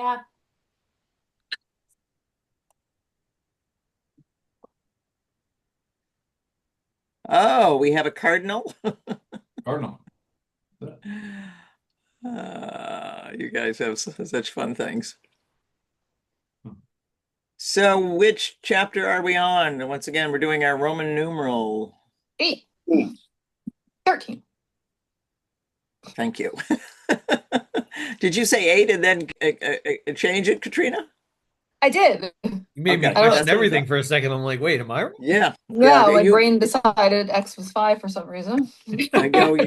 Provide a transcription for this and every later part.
Yeah. Oh, we have a cardinal. Cardinal. You guys have such fun things. So, which chapter are we on? Once again, we're doing our Roman numeral. 8. 13. Thank you. Did you say 8 and then change it, Katrina? I did. You made me Okay, question that's everything for a second. I'm like, wait, am I wrong? Yeah. No, my you, brain decided X was 5 for some reason. I go.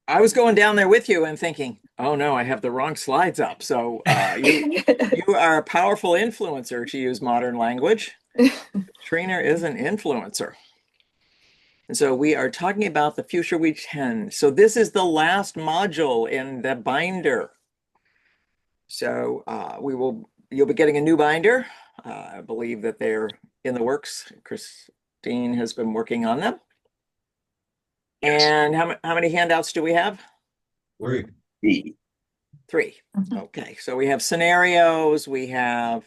I was going down there with you and thinking, oh no, I have the wrong slides up. So you are a powerful influencer, to use modern language. Katrina is an influencer. And so we are talking about the future we tend. So this is the last module in the binder. So you'll be getting a new binder. I believe that they're in the works. Christine has been working on them. And how many handouts do we have? 3. 3. Okay, so we have scenarios. We have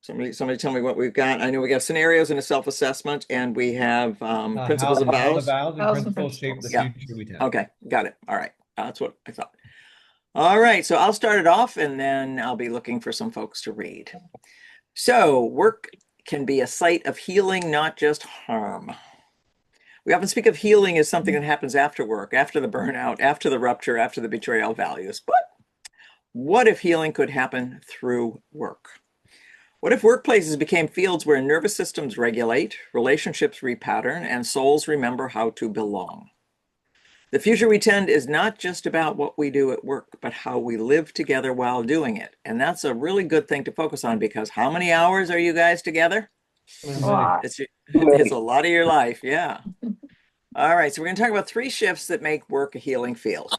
somebody tell me what we've got. I know we got scenarios and a self-assessment, and we have principles and How the vows. vows and Vows and principles shape the Yeah. future we tend. Okay, got it. All right, that's what I thought. All right, so I'll start it off, and then I'll be looking for some folks to read. So work can be a site of healing, not just harm. We often speak of healing as something that happens after work, after the burnout, after the rupture, after the betrayal of values. But what if healing could happen through work? What if workplaces became fields where nervous systems regulate, relationships repattern, and souls remember how to belong? The future we tend is not just about what we do at work, but how we live together while doing it. And that's a really good thing to focus on, because how many hours are you guys together? It's a lot of your life, yeah. All right, so we're going to talk about 3 shifts that make work a healing field.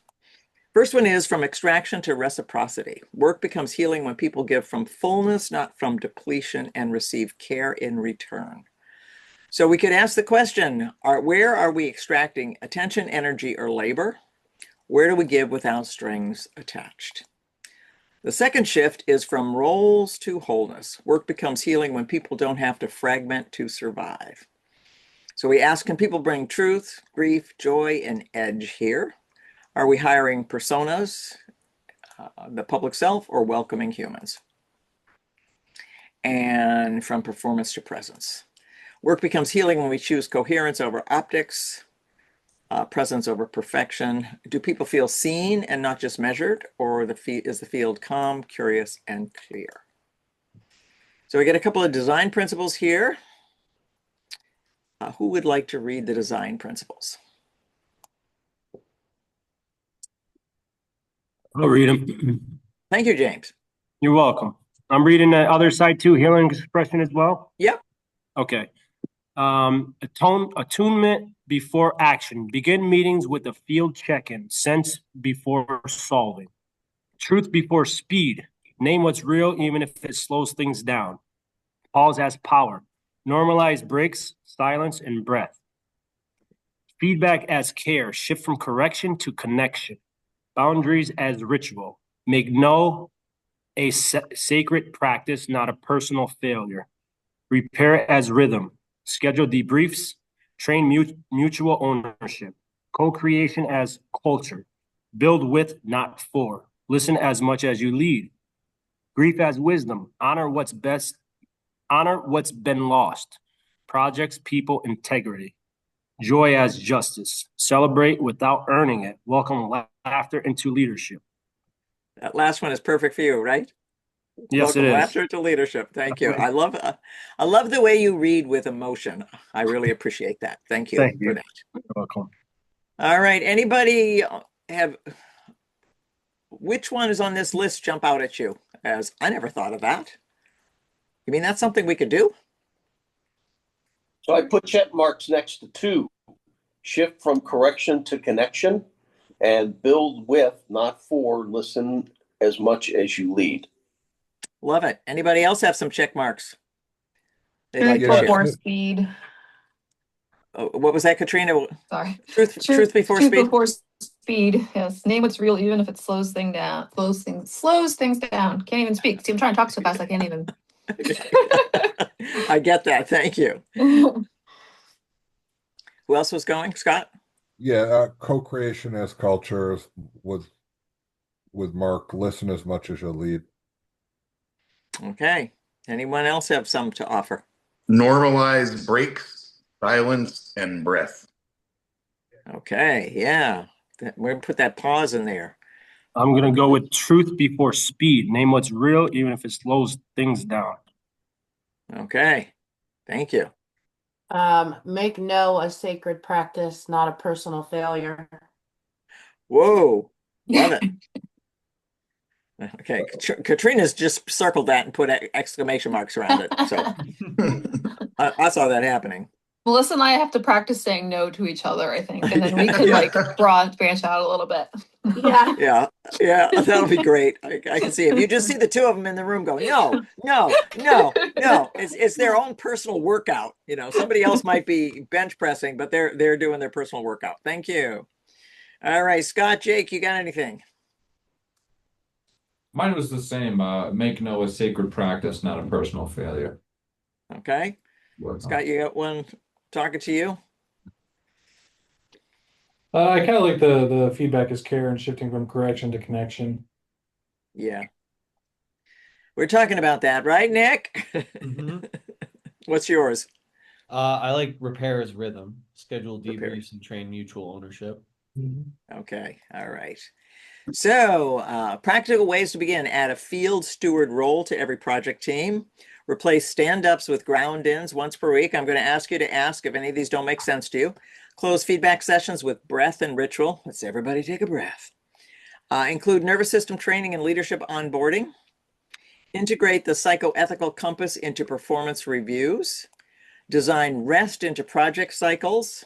First one is from extraction to reciprocity. Work becomes healing when people give from fullness, not from depletion, and receive care in return. So we could ask the question, where are we extracting attention, energy, or labor? Where do we give without strings attached? The second shift is from roles to wholeness. Work becomes healing when people don't have to fragment to survive. So we ask, can people bring truth, grief, joy, and edge here? Are we hiring personas, the public self, or welcoming humans? And from performance to presence. Work becomes healing when we choose coherence over optics, presence over perfection. Do people feel seen and not just measured, or is the field calm, curious, and clear? So we get a couple of design principles here. Who would like to read the design principles? I'll read them. Thank you, James. You're welcome. I'm reading the other side too, healing expression as well. Yep. Okay. Attunement before action. Begin meetings with a field check-in. Sense before solving. Truth before speed. Name what's real, even if it slows things down. Pause as power. Normalize breaks, silence, and breath. Feedback as care. Shift from correction to connection. Boundaries as ritual. Make no a sacred practice, not a personal failure. Repair as rhythm. Schedule debriefs. Train mutual ownership. Co-creation as culture. Build with, not for. Listen as much as you lead. Grief as wisdom. Honor what's best. Honor what's been lost. Projects, people, integrity. Joy as justice. Celebrate without earning it. Welcome laughter into leadership. That last one is perfect for you, right? Yes, Welcome it is. laughter to leadership. Thank you. I love the way you read with emotion. I really appreciate that. Thank you for that. You're welcome. All right. Anybody which one is on this list jump out at you as, I never thought of that? You mean that's something we could do? So I put check marks next to 2. Shift from correction to connection, and build with, not for. Listen as much as you lead. Love it. Anybody else have some check marks? Truth before speed. What was that, Katrina? Sorry. Truth before speed? Before speed. Yes. Name what's real, even if it slows things down. Slows things down. Can't even speak. See, I'm trying to talk so fast I can't even. I get that. Thank you. Who else was going? Scott? Yeah, co-creation as culture with Mark. Listen as much as you lead. Okay. Anyone else have some to offer? Normalize breaks, silence, and breath. Okay. Yeah. We're gonna put that pause in there. I'm gonna go with truth before speed. Name what's real, even if it slows things down. Okay. Thank you. Make no a sacred practice, not a personal failure. Whoa. Love it. Okay. Katrina's just circled that and put exclamation marks around it. So I saw that happening. Melissa and I have to practice saying no to each other, I think, and then we could Yeah. like branch out a little bit. Yeah. Yeah. Yeah. That'll be great. I can see it. You just see the two of them in the room going, no, no, no, no. It's their own personal workout. You know, somebody else might be bench pressing, but they're doing their personal workout. Thank you. All right, Scott, Jake, you got anything? Mine was the same. Make no a sacred practice, not a personal failure. Okay. Scott, you got one talking to you? I kind of like the feedback is care and shifting from correction to connection. Yeah. We're talking about that, right, Nick? Mhm. What's yours? I like repair as rhythm, schedule Repair. debriefs, and train mutual ownership. Okay. All right. So, practical ways to begin. Add a field steward role to every project team. Replace stand-ups with ground-ins once per week. I'm going to ask you to ask if any of these don't make sense to you. Close feedback sessions with breath and ritual. Let's everybody take a breath. Include nervous system training and leadership onboarding. Integrate the psychoethical compass into performance reviews. Design rest into project cycles.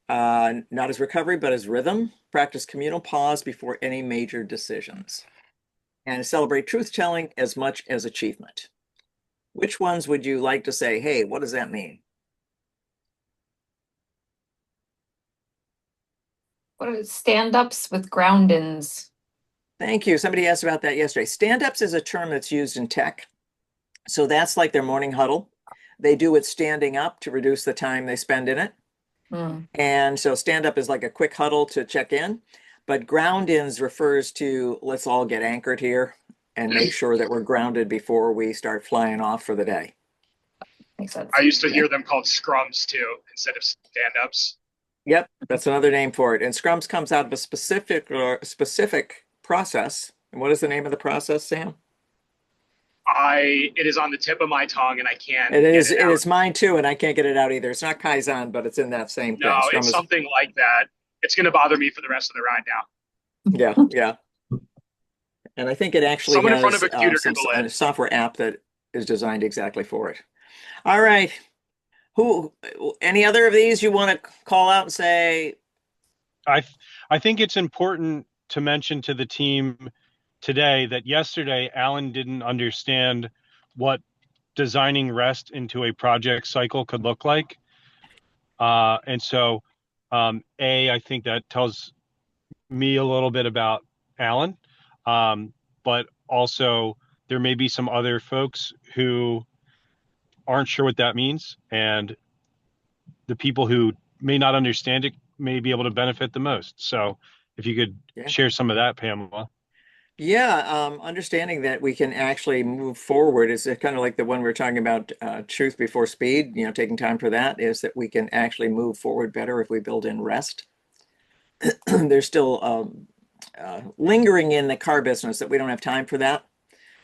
Not as recovery, but as rhythm. Practice communal pause before any major decisions. And celebrate truth-telling as much as achievement. Which ones would you like to say, hey, what does that mean? What are stand-ups with ground-ins? Thank you. Somebody asked about that yesterday. Stand-ups is a term that's used in tech. So that's like their morning huddle. They do it standing up to reduce the time they spend in it. And so stand-up is like a quick huddle to check in. But ground-ins refers to let's all get anchored here and make sure that we're grounded before we start flying off for the day. Makes sense. I used to hear them called scrums too, instead of stand-ups. Yep, that's another name for it. And scrums comes out of a specific process. And what is the name of the process, Sam? It is on the tip of my tongue, and I can't. It is. get It out. is mine too, and I can't get it out either. It's not Kaizen, but it's in that same thing. No, Scrum it's is- something like that. It's going to bother me for the rest of the ride now. Yeah, yeah. And I think it actually Someone in has front of a computer Google a it. software app that is designed exactly for it. All right. Any other of these you want to call out and say? I think it's important to mention to the team today that yesterday Alan didn't understand what designing rest into a project cycle could look like. And so, I think that tells me a little bit about Alan, but also there may be some other folks who aren't sure what that means, and the people who may not understand it may be able to benefit the most. So if you could share some of that, Pamela. Yeah, understanding that we can actually move forward is kind of like the one we we're talking about, truth before speed, taking time for that, is that we can actually move forward better if we build in rest. There's still lingering in the car business that we don't have time for that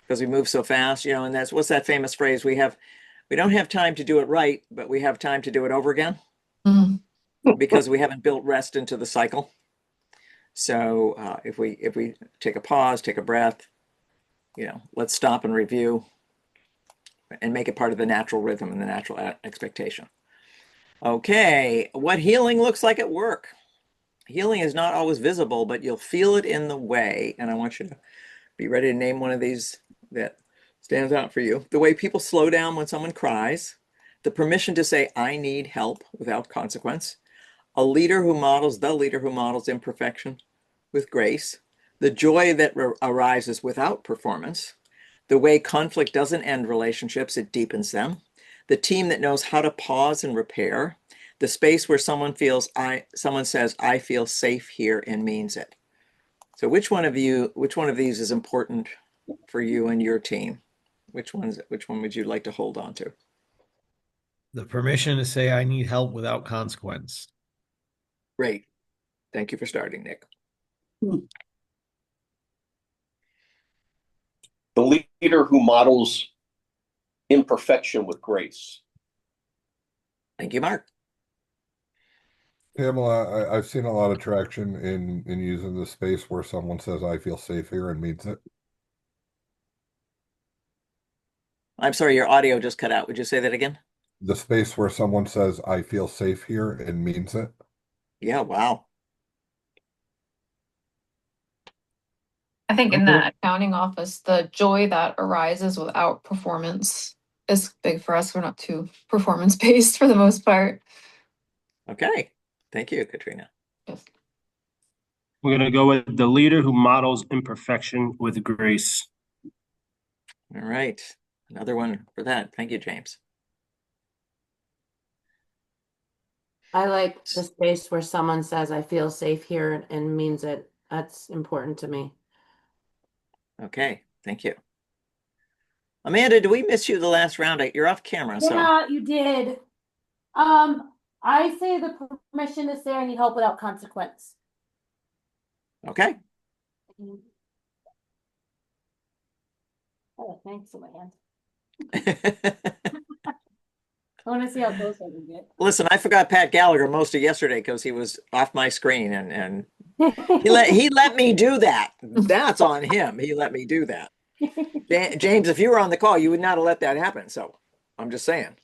because we move so fast, and what's that famous phrase? We don't have time to do it right, but we have time to do it over again because we haven't built rest into the cycle. So if we take a pause, take a breath, let's stop and review and make it part of the natural rhythm and the natural expectation. Okay, what healing looks like at work. Healing is not always visible, but you'll feel it in the way. And I want you to be ready to name one of these that stands out for you. The way people slow down when someone cries, the permission to say, I need help without consequence, the leader who models imperfection with grace, the joy that arises without performance, the way conflict doesn't end relationships, it deepens them, the team that knows how to pause and repair, the space where someone says, I feel safe here and means it. So which one of these is important for you and your team? Which one would you like to hold on to? The permission to say I need help without consequence. Great. Thank you for starting, Nick. The leader who models imperfection with grace. Thank you, Mark. Pamela, I've seen a lot of traction in using the space where someone says, I feel safe here and means it. I'm sorry, your audio just cut out. Would you say that again? The space where someone says, I feel safe here and means it. Yeah, wow. I think in that accounting office, the joy that arises without performance is big for us. We're not too performance based for the most part. Okay. Thank you, Katrina. Yes. We're going to go with the leader who models imperfection with grace. All right. Another one for that. Thank you, James. I like the space where someone says, I feel safe here and means it. That's important to me. Okay. Thank you. Amanda, do we miss you the last round? You're off camera, so. Yeah, you did. I say the permission to say I need help without consequence. Okay. Oh, thanks, man. I want to see how close I can get. Listen, I forgot Pat Gallagher most of yesterday because he was off my screen and he let me do that. That's on him. He let me do that. James, if you were on the call, you would not have let that happen. So I'm just saying.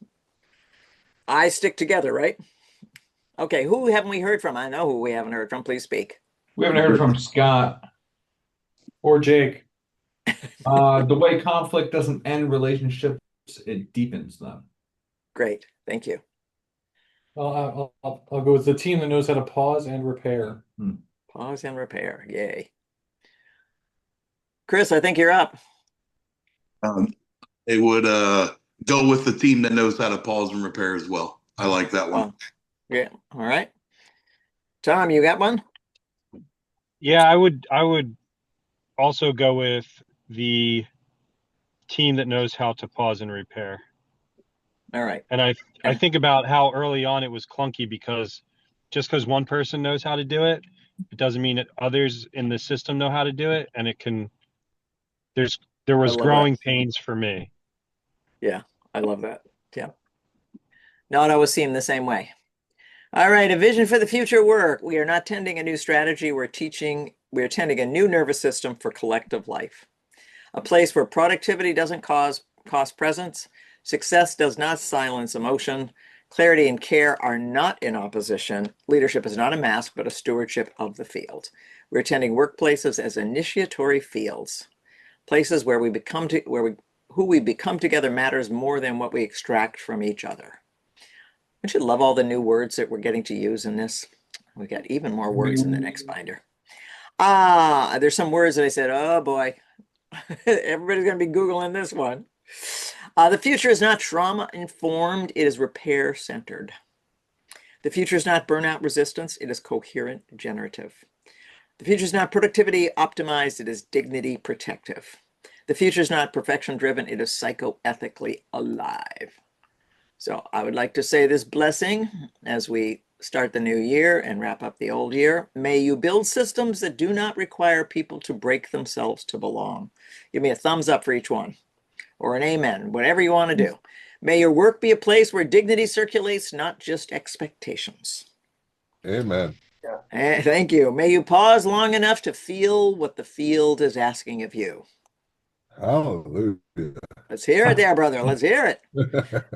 I stick together, right? Okay, who haven't we heard from? I know who we haven't heard from. Please speak. We haven't heard from Scott. Or Jake. The way conflict doesn't end relationships, it deepens them. Great, thank you. I'll go with the team that knows how to pause and repair. Pause and repair, yay. Chris, I think you're up. It would go with the team that knows how to pause and repair as well. I like that one. Yeah, all right. Tom, you got one? Yeah, I would also go with the team that knows how to pause and repair. All right. And I think about how early on it was clunky because just because one person knows how to do it, it doesn't mean that others in the system know how to do it. And there was growing pains for me. Yeah, I love that. Yeah. Not always seem the same way. All right, a vision for the future work. We are not tending a new strategy. We're tending a new nervous system for collective life. A place where productivity doesn't cost presence, success does not silence emotion, clarity and care are not in opposition. Leadership is not a mask, but a stewardship of the field. We're attending workplaces as initiatory fields, places where who we become together matters more than what we extract from each other. I should love all the new words that we're getting to use in this. We got even more words in the next binder. There's some words that I said, oh boy, everybody's going to be Googling this one. The future is not trauma-informed, it is repair-centered. The future is not burnout resistance, it is coherent generative. The future is not productivity optimized, it is dignity protective. The future is not perfection-driven, it is psychoethically alive. So I would like to say this blessing as we start the new year and wrap up the old year. May you build systems that do not require people to break themselves to belong. Give me a thumbs up for each one or an amen, whatever you want to do. May your work be a place where dignity circulates, not just expectations. Amen. Thank you. May you pause long enough to feel what the field is asking of you. Hallelujah. Let's hear it there, brother. Let's hear it.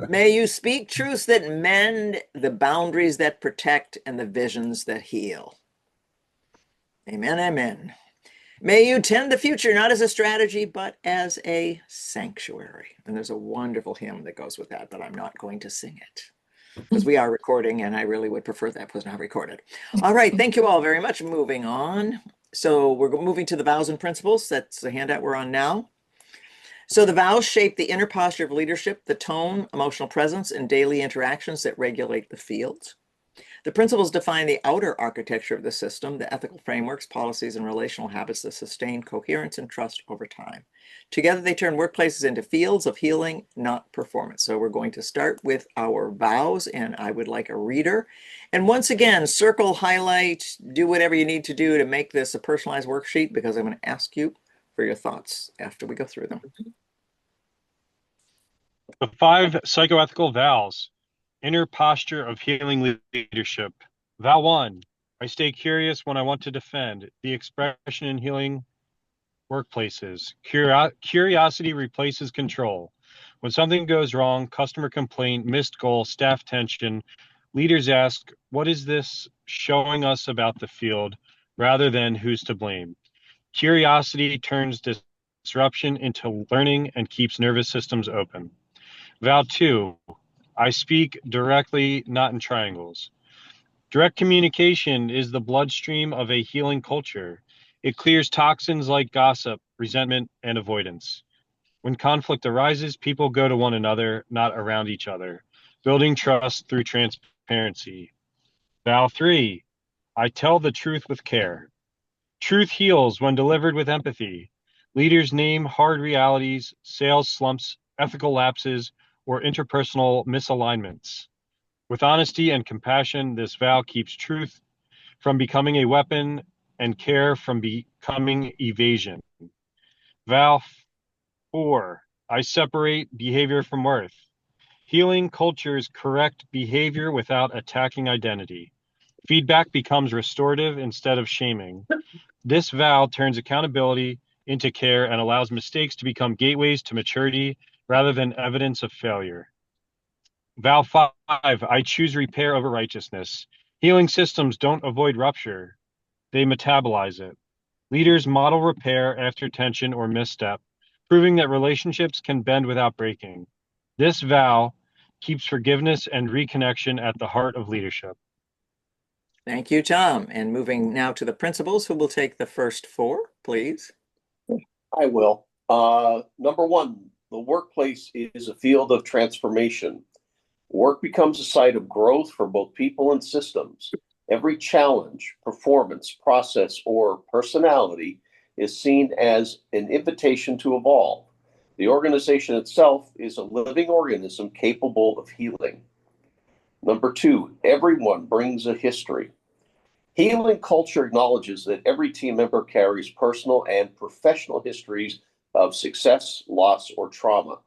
May you speak truths that mend, the boundaries that protect, and the visions that heal. Amen, amen. May you tend the future not as a strategy, but as a sanctuary. And there's a wonderful hymn that goes with that, but I'm not going to sing it. because we are recording and I really would prefer that was not recorded. All right, thank you all very much. Moving on. So we're moving to the vows and principles. That's the handout we're on now. So the vows shape the inner posture of leadership, the tone, emotional presence, and daily interactions that regulate the field. The principles define the outer architecture of the system, the ethical frameworks, policies, and relational habits that sustain coherence and trust over time. Together, they turn workplaces into fields of healing, not performance. So we're going to start with our vows, and I would like a reader. And once again, circle, highlight, do whatever you need to do to make this a personalized worksheet, because I'm going to ask you for your thoughts after we go through them. The 5 psychoethical vows. Inner posture of healing leadership. Vow 1. I stay curious when I want to defend. The expression in healing workplaces. Curiosity replaces control. When something goes wrong, customer complaint, missed goal, staff tension, leaders ask, what is this showing us about the field, rather than who's to blame? Curiosity turns disruption into learning and keeps nervous systems open. Vow 2. I speak directly, not in triangles. Direct communication is the bloodstream of a healing culture. It clears toxins like gossip, resentment, and avoidance. When conflict arises, people go to one another, not around each other, building trust through transparency. Vow 3. I tell the truth with care. Truth heals when delivered with empathy. Leaders name hard realities, sales slumps, ethical lapses, or interpersonal misalignments. With honesty and compassion, this vow keeps truth from becoming a weapon and care from becoming evasion. Vow 4. I separate behavior from worth. Healing cultures correct behavior without attacking identity. Feedback becomes restorative instead of shaming. This vow turns accountability into care and allows mistakes to become gateways to maturity rather than evidence of failure. Vow 5, I choose repair over righteousness. Healing systems don't avoid rupture, they metabolize it. Leaders model repair after tension or misstep, proving that relationships can bend without breaking. This vow keeps forgiveness and reconnection at the heart of leadership. Thank you, Tom. And moving now to the principles, who will take the first 4, please? I will. Number 1, the workplace is a field of transformation. Work becomes a site of growth for both people and systems. Every challenge, performance, process, or personality is seen as an invitation to evolve. The organization itself is a living organism capable of healing. Number 2, everyone brings a history. Healing culture acknowledges that every team member carries personal and professional histories of success, loss, or trauma.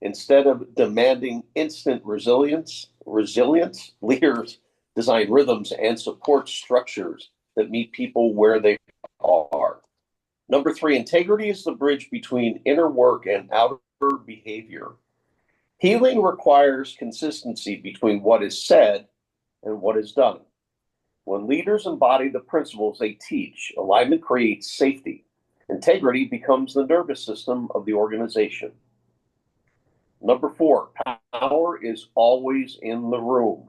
Instead of demanding instant resilience, leaders design rhythms and support structures that meet people where they are. Number 3, integrity is the bridge between inner work and outer behavior. Healing requires consistency between what is said and what is done. When leaders embody the principles they teach, alignment creates safety. Integrity becomes the nervous system of the organization. Number 4, power is always in the room.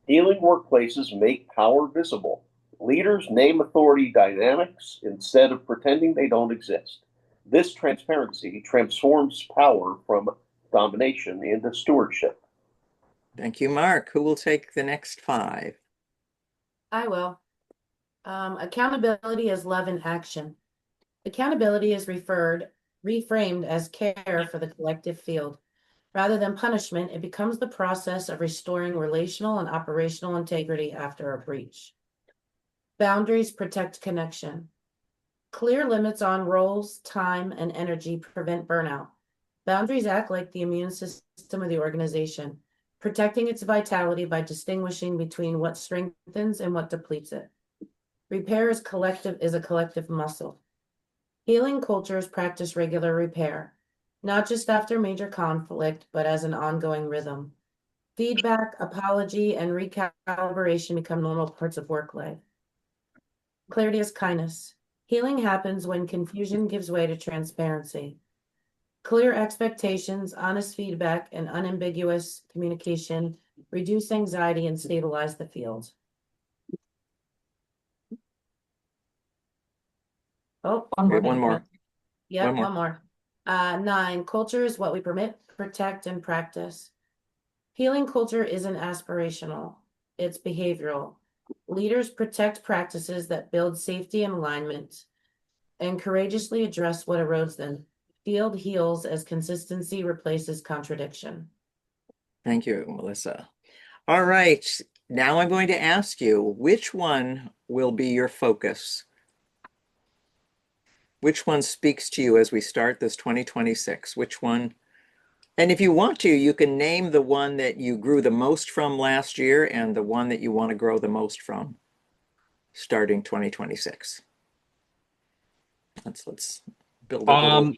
Healing workplaces make power visible. Leaders name authority dynamics instead of pretending they don't exist. This transparency transforms power from domination into stewardship. Thank you, Mark. Who will take the next 5? I will. Accountability is love in action. Accountability is reframed as care for the collective field. Rather than punishment, it becomes the process of restoring relational and operational integrity after a breach. Boundaries protect connection. Clear limits on roles, time, and energy prevent burnout. Boundaries act like the immune system of the organization, protecting its vitality by distinguishing between what strengthens and what depletes it. Repair is a collective muscle. Healing cultures practice regular repair, not just after major conflict, but as an ongoing rhythm. Feedback, apology, and recalibration become normal parts of work life. Clarity is kindness. Healing happens when confusion gives way to transparency. Clear expectations, honest feedback, and unambiguous communication reduce anxiety, and stabilize the field. Oh, We have one more. Yep, One more. one more. 9, culture is what we permit, protect, and practice. Healing culture isn't aspirational, it's behavioral. Leaders protect practices that build safety and alignment and courageously address what erodes them. Field heals as consistency replaces contradiction. Thank you, Melissa. All right, now I'm going to ask you, which one will be your focus? Which one speaks to you as we start this 2026? Which one? And if you want to, you can name the one that you grew the most from last year and the one that you want to grow the most from starting 2026. Let's build a little.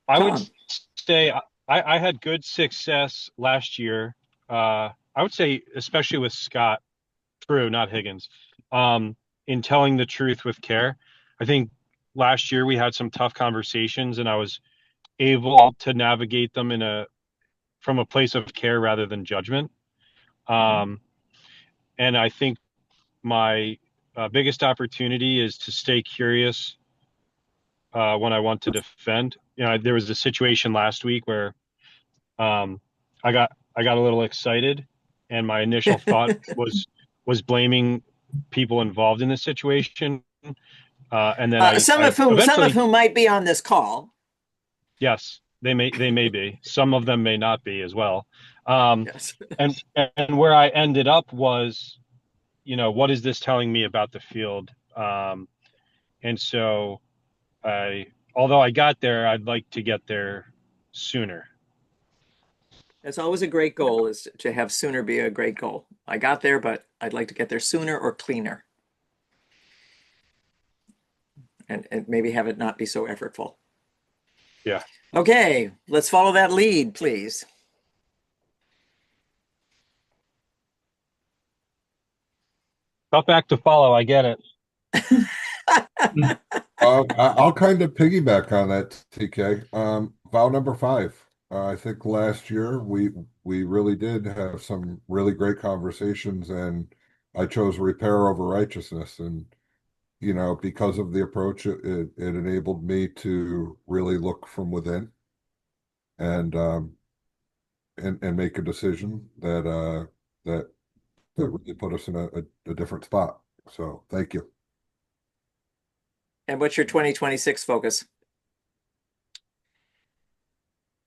I would Tom. say I had good success last year. I would say, especially with Scott, True, not Higgins, in telling the truth with care. I think last year we had some tough conversations, and I was able to navigate them from a place of care rather than judgment. And I think my biggest opportunity is to stay curious when I want to defend. You know, there was a situation last week where I got a little excited, and my initial thought was blaming people involved in the situation, and then I Some of eventually, whom might be on this call. yes, they may be. Some of them may not be as well. Yes. And where I ended up was, you know, what is this telling me about the field? And so although I got there, I'd like to get there sooner. It's always a great goal is to have sooner be a great goal. I got there, but I'd like to get there sooner or cleaner. And maybe have it not be so effortful. Yeah. Okay, let's follow that lead, please. Tough act to follow, I get it. I'll kind of piggyback on that, TK. Vow number 5. I think last year we really did have some really great conversations, and I chose repair over righteousness. And you know, because of the approach, it enabled me to really look from within and and make a decision that really put us in a different spot. So thank you. And what's your 2026 focus?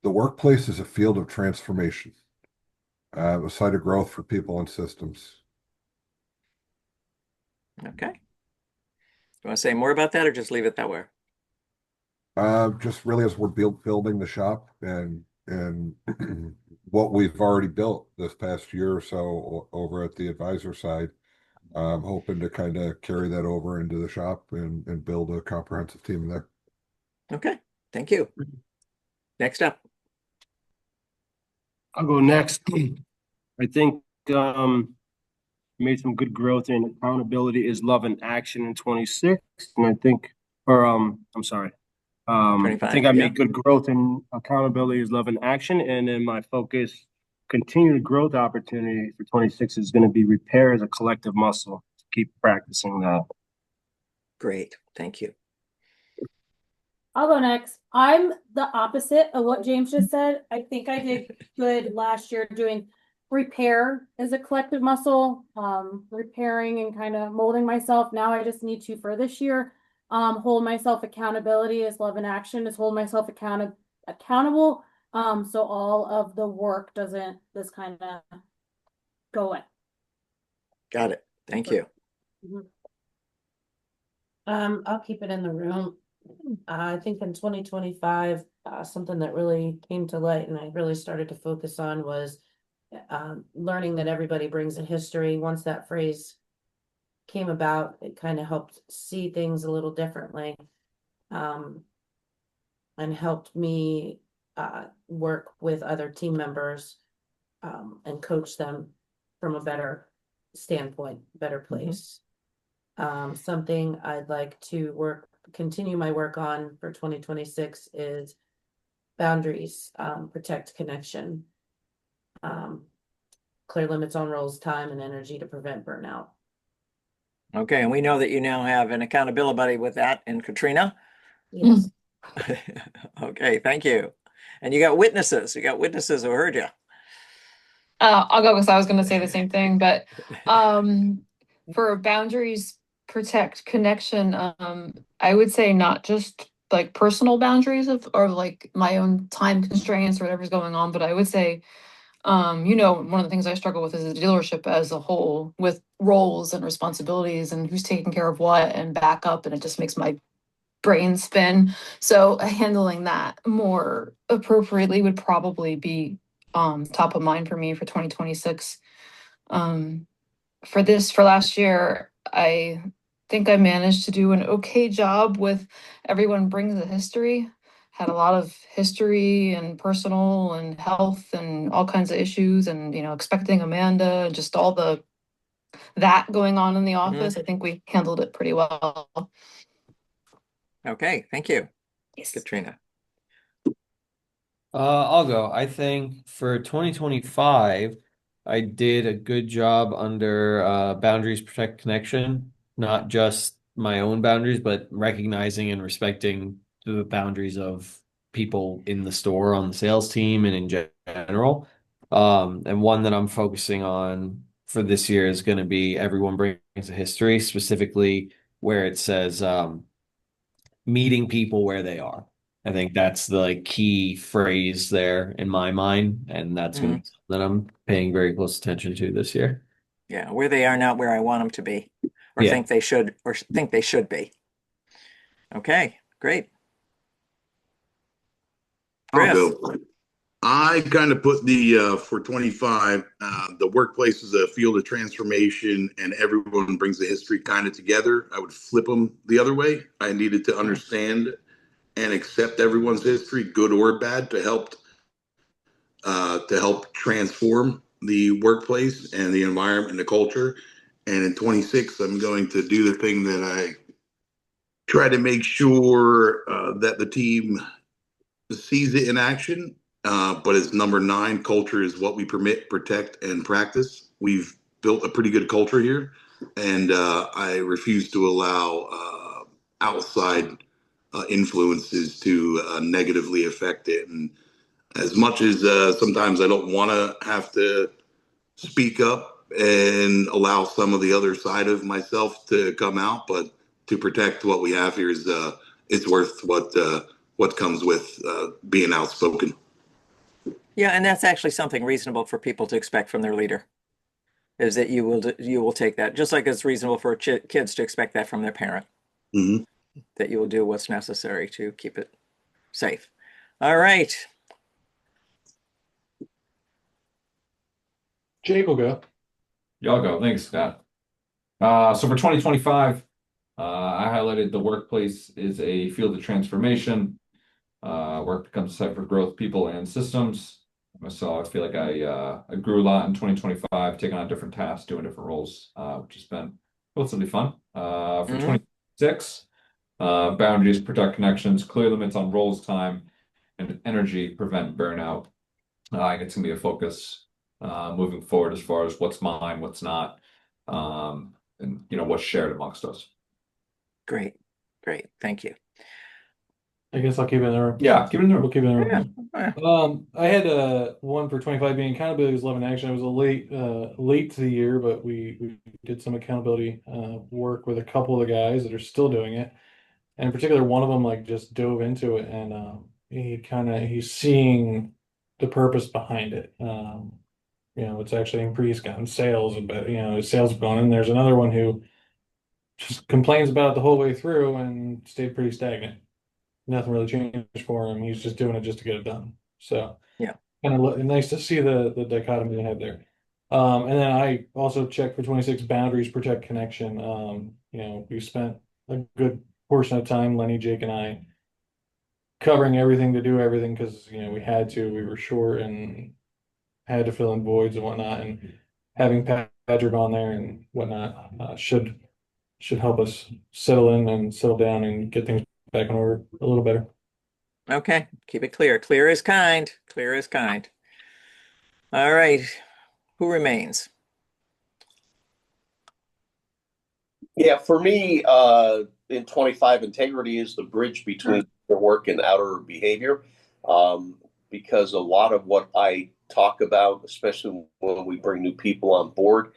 The workplace is a field of transformation, a site of growth for people and systems. Okay. You want to say more about that or just leave it that way? Just really as we're building the shop and what we've already built this past year or so over at the advisor side, hoping to kind of carry that over into the shop and build a comprehensive team there. Okay, thank you. Next up. I'll go next. I think made some good growth in accountability is love and action in 26. And I think, I'm sorry. I think I made good growth in accountability is love and action. And then my focus, continued growth opportunity for 26 is going to be repair as a collective muscle. Keep practicing that. Great, thank you. I'll go next. I'm the opposite of what James just said. I think I did good last year doing repair as a collective muscle, repairing and kind of molding myself. Now I just need to, for this year, hold myself accountability as love and action is hold myself accountable. So all of the work doesn't just kind of go away. Got it. Thank you. I'll keep it in the room. I think in 2025, something that really came to light and I really started to focus on was learning that everybody brings a history. Once that phrase came about, it kind of helped see things a little differently, and helped me work with other team members and coach them from a better standpoint, better place. Something I'd like to continue my work on for 2026 is boundaries, protect connection. clear limits on roles, time, and energy to prevent burnout. Okay, and we know that you now have an accountability buddy with that in Katrina. Yes. Okay, thank you. And you got witnesses. You got witnesses who heard you. I'll go because I was going to say the same thing, but for boundaries protect connection, I would say not just like personal boundaries or like my own time constraints or whatever's going on, but I would say, one of the things I struggle with is the dealership as a whole with roles and responsibilities and who's taking care of what and backup, and it just makes my brain spin. So handling that more appropriately would probably be top of mind for me for 2026. Um, for last year, I think I managed to do an okay job with everyone brings a history. Had a lot of history and personal and health and all kinds of issues and expecting Amanda and just all that going on in the office. I think we handled it pretty well. Okay, thank you. Yes. Katrina. I'll go. I think for 2025, I did a good job under boundaries protect connection, not just my own boundaries, but recognizing and respecting the boundaries of people in the store, on the sales team, and in general. And one that I'm focusing on for this year is going to be everyone brings a history, specifically where it says meeting people where they are. I think that's the key phrase there in my mind, and that's going to be something that I'm paying very close attention to this year. Yeah, where they are, not where I want them to be, or Yeah. think they should be. Okay, great. I'll Chris. go. I kind of put the for 25, the workplace is a field of transformation, and everyone brings the history kind of together. I would flip them the other way. I needed to understand and accept everyone's history, good or bad, to help transform the workplace and the environment and the culture. And in 26, I'm going to do the thing that I try to make sure that the team sees it in action. But it's number 9. Culture is what we permit, protect, and practice. We've built a pretty good culture here, and I refuse to allow outside influences to negatively affect it. And as much as sometimes I don't want to have to speak up and allow some of the other side of myself to come out, but to protect what we have here is it's worth what comes with being outspoken. Yeah, and that's actually something reasonable for people to expect from their leader, is that you will take that, just like it's reasonable for kids to expect that from their parent, that you will do what's necessary to keep it safe. All right. Jake will go. Y'all go. Thanks, Scott. So for 2025, I highlighted the workplace is a field of transformation. Work becomes a site for growth, people, and systems. So I feel like I grew a lot in 2025, taking on different tasks, doing different roles, which has been relatively fun. For 2026, boundaries protect connections, clear limits on roles, time, and energy prevent burnout. I think it's going to be a focus moving forward as far as what's mine, what's not, and what's shared amongst us. Great. Thank you. I guess I'll keep it in the room. Yeah, keep it in the room. We'll keep it in the room. Yeah. I had one for 25 being accountability is love in action. It was a late to the year, but we did some accountability work with a couple of the guys that are still doing it. And in particular, one of them just dove into it, and he's seeing the purpose behind it. It's actually increased gotten sales, but his sales have gone. And there's another one who just complains about it the whole way through and stayed pretty stagnant. Nothing really changed for him. He's just doing it just to get it done. So yeah, kind of nice to see the dichotomy they have there. And then I also checked for 26 boundaries protect connection. We spent a good portion of time, Lenny, Jake, and I, covering everything to do everything because we had to. We were short and had to fill in voids and whatnot. And having Patrick on there and whatnot should help us settle in and settle down and get things back in order a little better. Okay, keep it clear. Clear is kind. All right. Who remains? Yeah, for me, in 25, integrity is the bridge between the work and outer behavior. Because a lot of what I talk about, especially when we bring new people on board,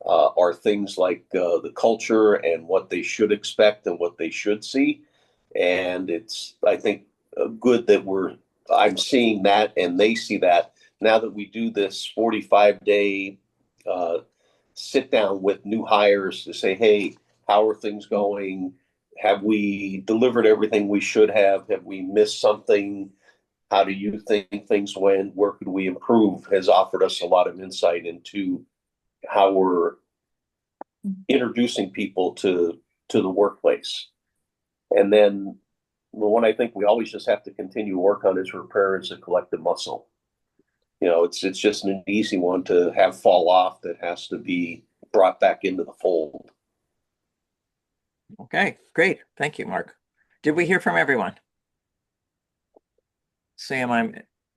are things like the culture and what they should expect and what they should see. And it's, I think, good that I'm seeing that and they see that now that we do this 45-day sit down with new hires to say, hey, how are things going? Have we delivered everything we should have? Have we missed something? How do you think things went? Where could we improve? Has offered us a lot of insight into how we're introducing people to the workplace. And then the one I think we always just have to continue to work on is repair as a collective muscle. It's just an easy one to have fall off that has to be brought back into the fold. Okay, great. Thank you, Mark. Did we hear from everyone? Sam, I'm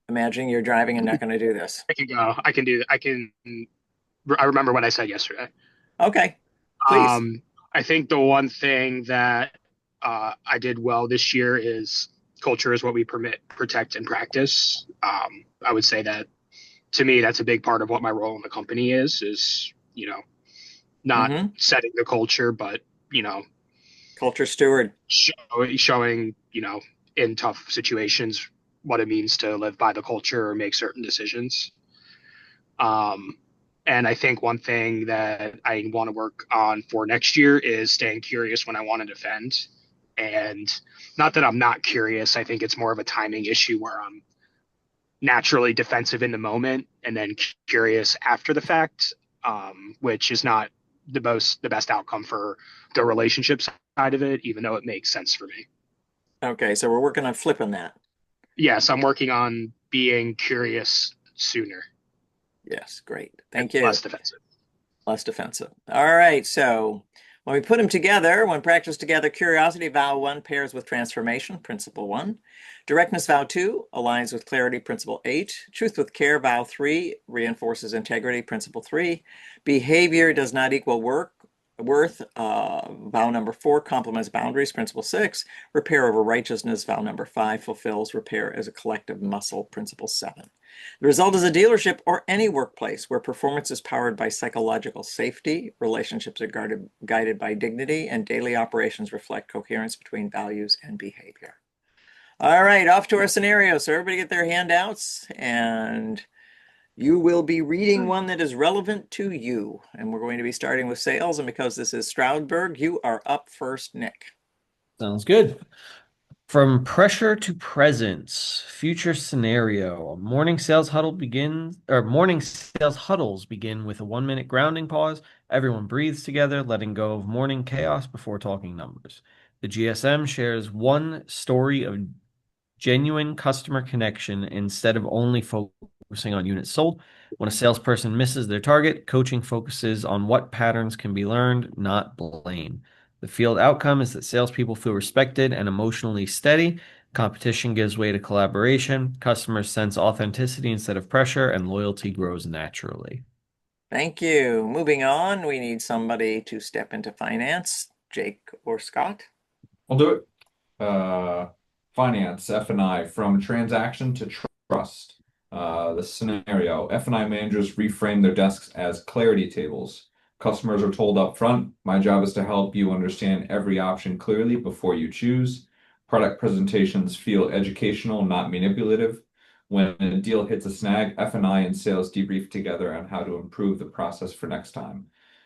imagining you're driving and not going to do this. I can go. I can do. I remember what I said yesterday. Okay, please. I think the one thing that I did well this year is culture is what we protect, and practice. I would say that to me, that's a big part of what my role in the company is not setting the culture, but culture steward, showing in tough situations what it means to live by the culture or make certain decisions. And I think one thing that I want to work on for next year is staying curious when I want to defend. And not that I'm not curious, I think it's more of a timing issue where I'm naturally defensive in the moment and then curious after the fact, which is not the best outcome for the relationship side of it, even though it makes sense for me. Okay, so we're working on flipping that. Yes, I'm working on being curious sooner. Yes, great. Thank you. Less defensive. Less defensive. All right, so when we put them together, when practiced together, curiosity, vow 1 pairs with transformation, principle 1. Directness, vow 2, aligns with clarity, principle 8. Truth with care, vow 3, reinforces integrity, principle 3. Behavior does not equal worth, vow number 4, complements boundaries, principle 6. Repair over righteousness, vow number 5, fulfills repair as a collective muscle, principle 7. The result is a dealership or any workplace where performance is powered by psychological safety, relationships are guided by dignity, and daily operations reflect coherence between values and behavior. All right, off to our scenario. So everybody get their handouts, and you will be reading one that is relevant to you. And we're going to be starting with sales. And because this is Stroudsburg, you are up first, Nick. Sounds good. From pressure to presence, future scenario. Morning sales huddles begin with a 1-minute grounding pause. Everyone breathes together, letting go of morning chaos before talking numbers. The GSM shares one story of genuine customer connection instead of only focusing on units sold. When a salesperson misses their target, coaching focuses on what patterns can be learned, not blame. The field outcome is that salespeople feel respected and emotionally steady. Competition gives way to collaboration. Customers sense authenticity instead of pressure, and loyalty grows naturally. Thank you. Moving on, we need somebody to step into finance, Jake or Scott. I'll do it. Finance, F&I, from transaction to trust. The scenario, F&I managers reframe their desks as clarity tables. Customers are told up front, my job is to help you understand every option clearly before you choose. Product presentations feel educational, not manipulative. When a deal hits a snag, F&I and sales debrief together on how to improve the process for next time.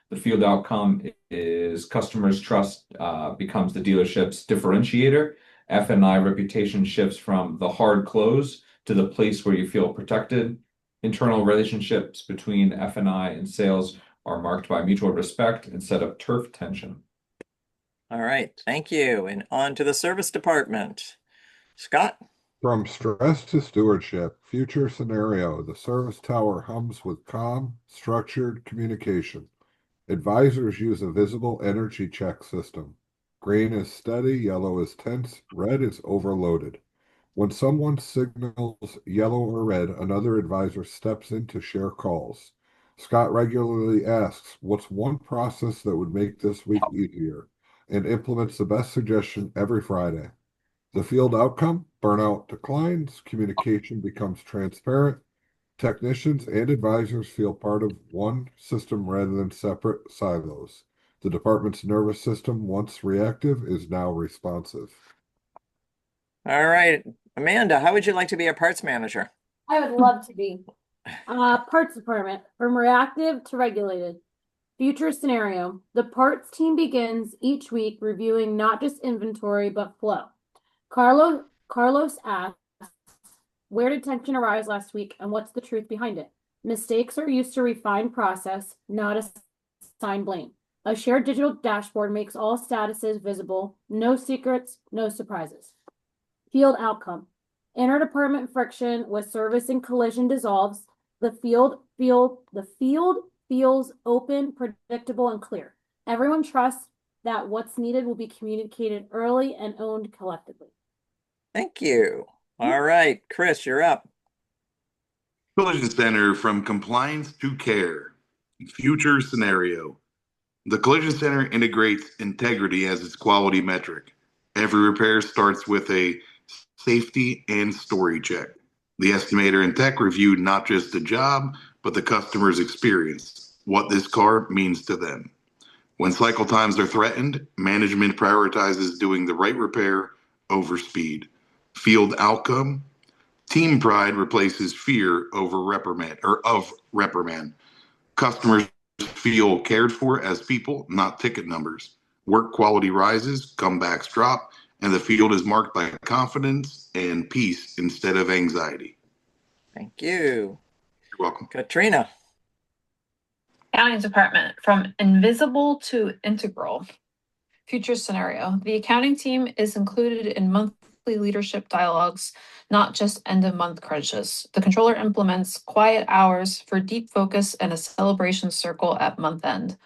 The field outcome is customers' trust becomes the dealership's differentiator. F&I reputation shifts from the hard close to the place where you feel protected. Internal relationships between F&I and sales are marked by mutual respect instead of turf tension. All right, thank you. And on to the service department. Scott? From stress to stewardship, future scenario, the service tower hums with calm, structured communication. Advisors use a visible energy check system. Green is steady, yellow is tense, red is overloaded. When someone signals yellow or red, another advisor steps in to share calls. Scott regularly asks, what's one process that would make this week easier? And implements the best suggestion every Friday. The field outcome, burnout declines, communication becomes transparent, technicians and advisors feel part of one system rather than separate silos. The department's nervous system, once reactive, is now responsive. All right, Amanda, how would you like to be a parts manager? I would love to be. Parts department, from reactive to regulated. Future scenario. The parts team begins each week reviewing not just inventory, but flow. Carlos asks, where did tension arise last week and what's the truth behind it? Mistakes are used to refine process, not assign blame. A shared digital dashboard makes all statuses visible, no secrets, no surprises. Field outcome. Interdepartment friction with service and collision dissolves. The field feels open, predictable, and clear. Everyone trusts that what's needed will be communicated early and owned collectively. Thank you. All right, Chris, you're up. Collision Center, from compliance to care. Future scenario. The Collision Center integrates integrity as its quality metric. Every repair starts with a safety and story check. The estimator and tech review not just the job, but the customer's experience, what this car means to them. When cycle times are threatened, management prioritizes doing the right repair over speed. Field outcome, team pride replaces fear over reprimand. Customers feel cared for as people, not ticket numbers. Work quality rises, comebacks drop, and the field is marked by confidence and peace instead of anxiety. Thank you. You're welcome. Katrina. Accounting department, from invisible to integral. Future scenario. The accounting team is included in monthly leadership dialogues, not just end of month crunches. The controller implements quiet hours for deep focus and a celebration circle at month end.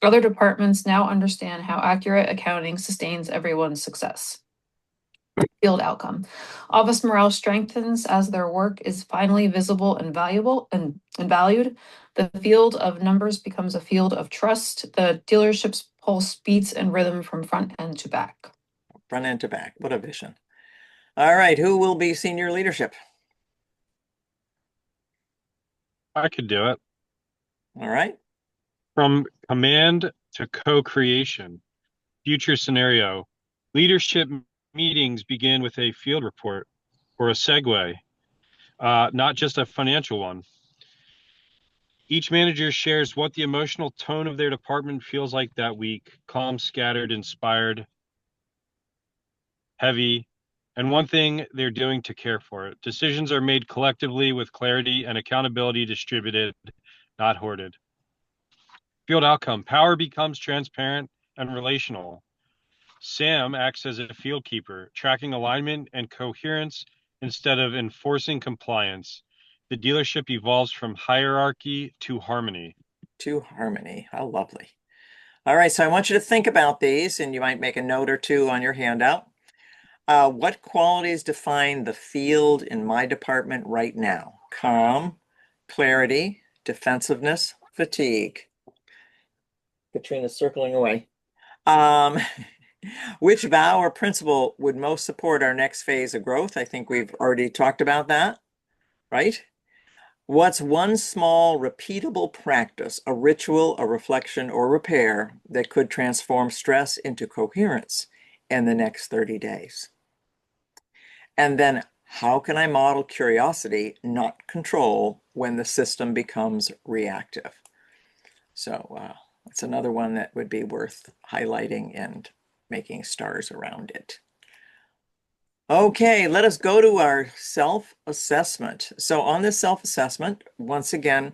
Other departments now understand how accurate accounting sustains everyone's success. Field outcome. Office morale strengthens as their work is finally visible and valuable and valued. The field of numbers becomes a field of trust. The dealership's pulse beats and rhythm from front end to back. Front end to back. What a vision. All right, who will be senior leadership? I could do it. All right. From command to co-creation. Future scenario. Leadership meetings begin with a field report or a segue, not just a financial one. Each manager shares what the emotional tone of their department feels like that week: calm, scattered, inspired, heavy, and one thing they're doing to care for it. Decisions are made collectively with clarity and accountability distributed, not hoarded. Field outcome. Power becomes transparent and relational. Sam acts as a field keeper, tracking alignment and coherence instead of enforcing compliance. The dealership evolves from hierarchy to harmony. To harmony. How lovely. All right, so I want you to think about these, and you might make a note or two on your handout. What qualities define the field in my department right now? Calm, clarity, defensiveness, fatigue. Katrina's circling away. Which vow or principle would most support our next phase of growth? I think we've already talked about that, right? What's one small repeatable practice, a ritual, a reflection, or repair that could transform stress into coherence in the next 30 days? And then how can I model curiosity, not control, when the system becomes reactive? So that's another one that would be worth highlighting and making stars around it. Okay, let us go to our self-assessment. So on this self-assessment, once again,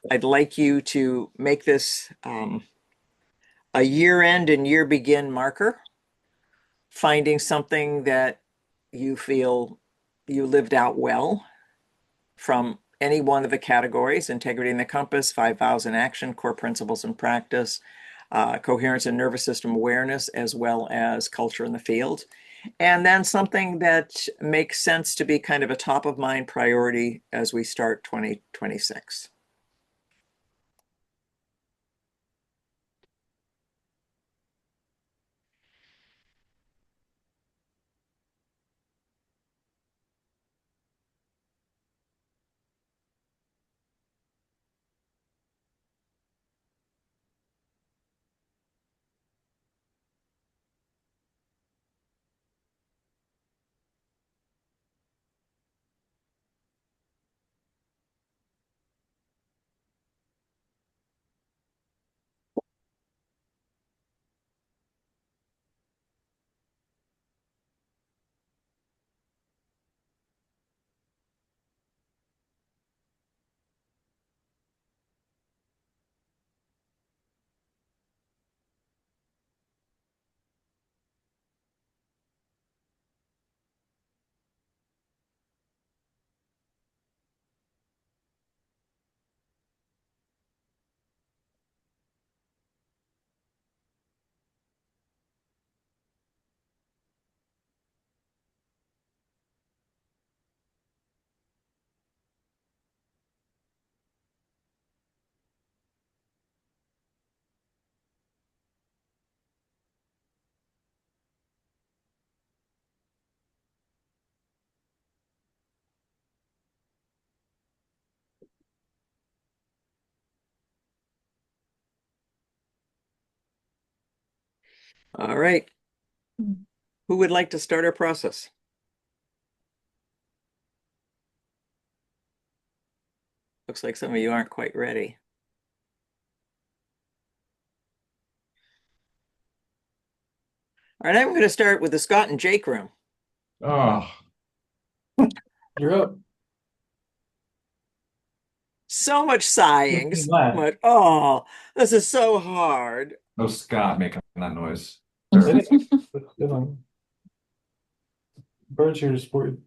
I'd like you to make this a year-end and year-begin marker, finding something that you feel you lived out well from any one of the categories: integrity in the compass, 5 vows in action, core principles in practice, coherence and nervous system awareness, as well as culture in the field. And then something that makes sense to be kind of a top of mind priority as we start 2026. All right. Who would like to start our process? Looks like some of you aren't quite ready. All right, I'm going to start with the Scott and Jake room. Oh, You're up. So much sighing. Good So laugh. much. Oh, this is so hard. no Scott making that noise. It is. It's good one. Bird's here to support you.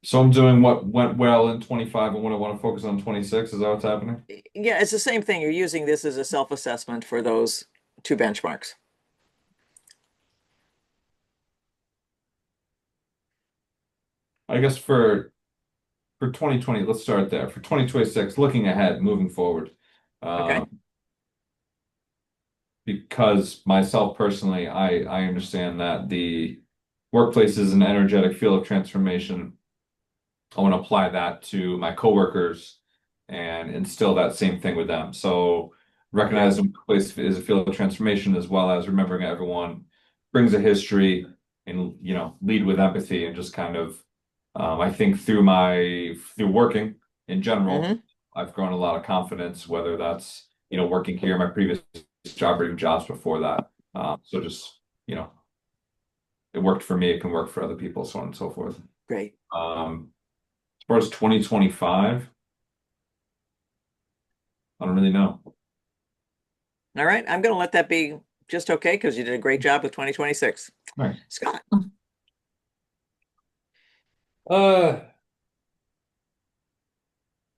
So I'm doing what went well in 25 and what I want to focus on 26. Is that what's happening? Yeah, it's the same thing. You're using this as a self-assessment for those two benchmarks. I guess for 2020, let's start there. For 2026, looking ahead, moving forward. Okay. Because myself personally, I understand that the workplace is an energetic field of transformation. I want to apply that to my coworkers and instill that same thing with them. So recognizing the workplace is a field of transformation, as well as remembering everyone brings a history and, lead with empathy and just kind of, I think through working in general, I've grown a lot of confidence, whether that's, working here, my previous job or even jobs before that. So just, it worked for me, it can work for other people, so on and so forth. Great. As far as 2025, I don't really know. All right, I'm going to let that be just okay because you did a great job with 2026. All right. Scott. I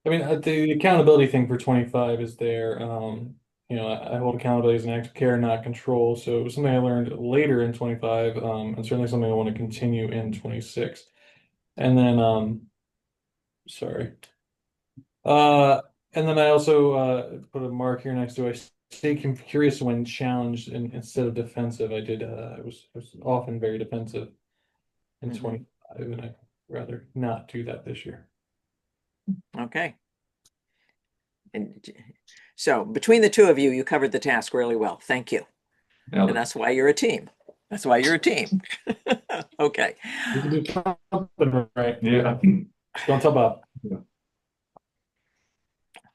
mean, the accountability thing for 25 is there. I hold accountability as an act of care, not control. So it was something I learned later in 25, and certainly something I want to continue in 26. And then, sorry. And then I also put a mark here next to I stay curious when challenged instead of defensive. I was often very defensive in 25, and I'd rather not do that this year. Okay. And so between the two of you, you covered the task really well. Thank you. Nailed And it. that's why you're a team. That's why you're a team. Okay. You can do something right. Yeah. Don't tell Bob.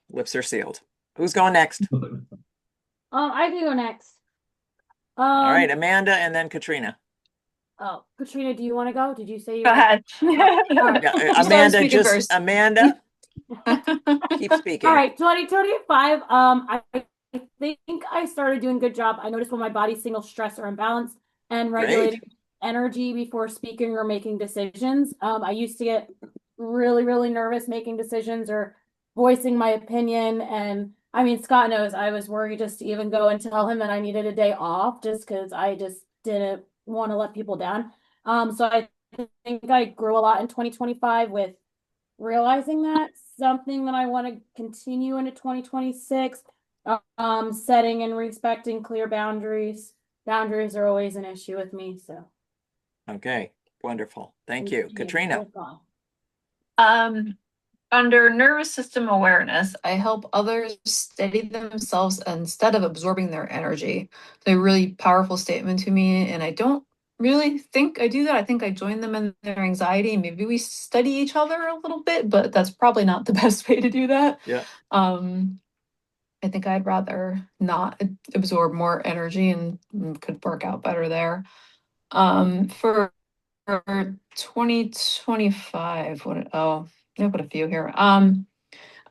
Lips are sealed. Who's going next? I can go next. All right, Amanda and then Katrina. Oh, Katrina, do you want to go? Did you say you Go ahead. Yeah, Amanda, Amanda, keep speaking. All right, 2025. I think I started doing a good job. I noticed when my body signals stress or imbalance and regulating energy before speaking or making decisions. I used to get really, really nervous making decisions or voicing my opinion. And I mean, Scott knows I was worried just to even go and tell him that I needed a day off just because I just didn't want to let people down. So I think I grew a lot in 2025 with realizing that something that I want to continue into 2026. Setting and respecting clear boundaries. Boundaries are always an issue with me. So okay, wonderful. Thank you. Katrina. Under nervous system awareness, I help others steady themselves instead of absorbing their energy. It's a really powerful statement to me, and I don't really think I do that. I think I join them in their anxiety. Maybe we study each other a little bit, but that's probably not the best way to do that. Yeah. I think I'd rather not absorb more energy and could work out better there. For 2025, I put a few here.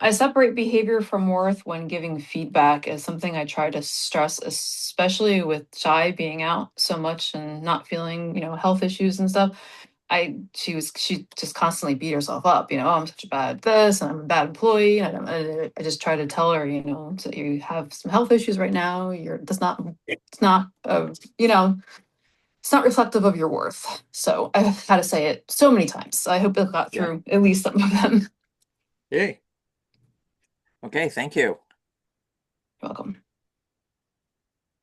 I separate behavior from worth when giving feedback is something I try to stress, especially with Shai being out so much and not feeling, health issues and stuff. She just constantly beat herself up, oh, I'm such a bad this and I'm a bad employee. And I just try to tell her, so you have some health issues right now. It's not, it's not reflective of your worth. So I've had to say it so many times. I hope it got through at least some of them. Yay. Okay, thank you. You're welcome.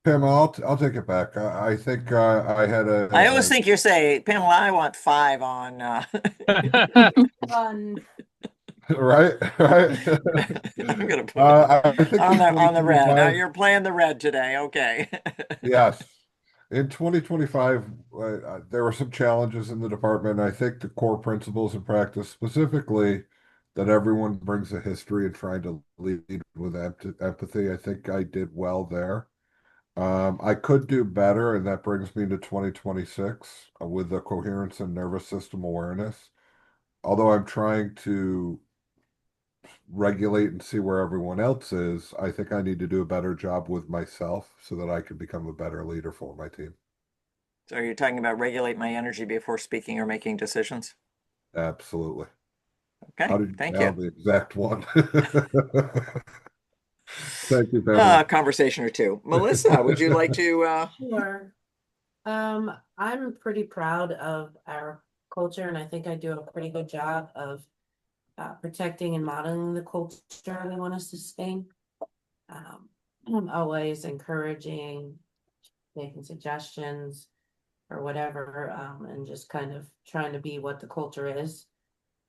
Pamela, I'll take it back. I think I had a. I always think you're saying, Pamela, I want 5 on. Right. I'm gonna put on the red. Now you're playing the red today. Okay. Yes. In 2025, there were some challenges in the department. I think the core principles and practice, specifically that everyone brings a history and trying to lead with empathy. I think I did well there. I could do better, and that brings me to 2026 with the coherence and nervous system awareness. Although I'm trying to regulate and see where everyone else is, I think I need to do a better job with myself so that I can become a better leader for my team. So you're talking about regulate my energy before speaking or making decisions? Absolutely. Okay, How did you thank nail you. the exact one? Thank you, Pamela. A conversation or two. Melissa, would you like to? Sure. I'm pretty proud of our culture, and I think I do a pretty good job of protecting and modeling the culture we want to sustain. I'm always encouraging, making suggestions or whatever, and just kind of trying to be what the culture is.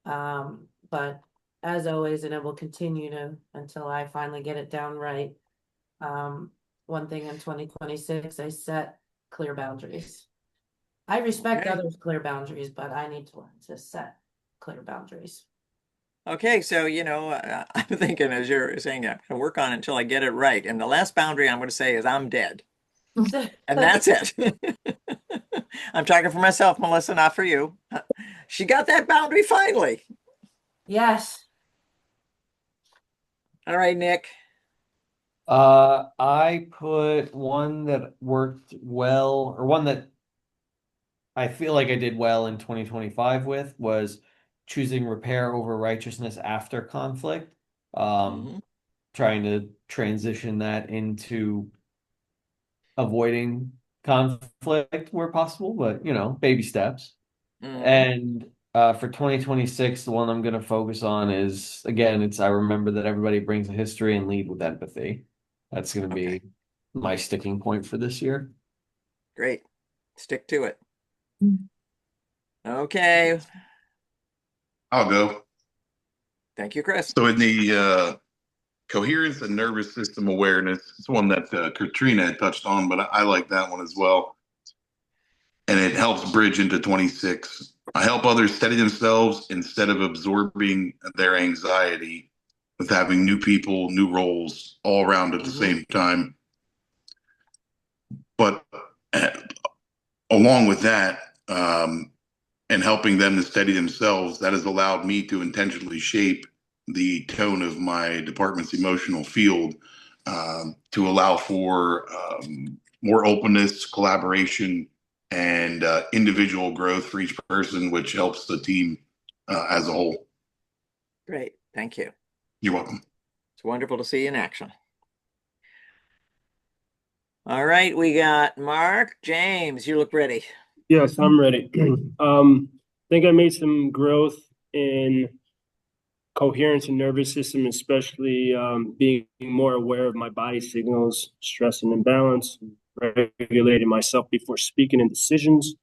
But as always, and it will continue to until I finally get it down right. One thing in 2026, I set clear boundaries. I respect Okay. others' clear boundaries, but I need to learn to set clear boundaries. Okay, so I'm thinking as you're saying, I'm gonna work on it until I get it right. And the last boundary I'm going to say is I'm dead, and that's it. I'm talking for myself, Melissa, not for you. She got that boundary finally. Yes. All right, Nick. I put one that worked well, or one that I feel like I did well in 2025 with was choosing repair over righteousness after conflict. Mhm. Trying to transition that into avoiding conflict where possible, but baby steps. Mhm. And for 2026, the one I'm going to focus on is again, it's I remember that everybody brings a history and lead with empathy. That's going to Okay, be my sticking point for this year. great. Stick to it. Okay. I'll go. Thank you, Chris. So in the coherence and nervous system awareness, it's one that Katrina had touched on, but I like that one as well. And it helps bridge into 26. I help others steady themselves instead of absorbing their anxiety with having new people, new roles all around at the Mhm. same time. But along with that, and helping them to steady themselves, that has allowed me to intentionally shape the tone of my department's emotional field to allow for more openness, collaboration, and individual growth for each person, which helps the team as a whole. Great. Thank you. You're welcome. It's wonderful to see you in action. All right, we got Mark, James. You look ready. Yes, I'm ready. I think I made some growth in coherence and nervous system, especially being more aware of my body signals, stress and imbalance, regulating myself before speaking and decisions.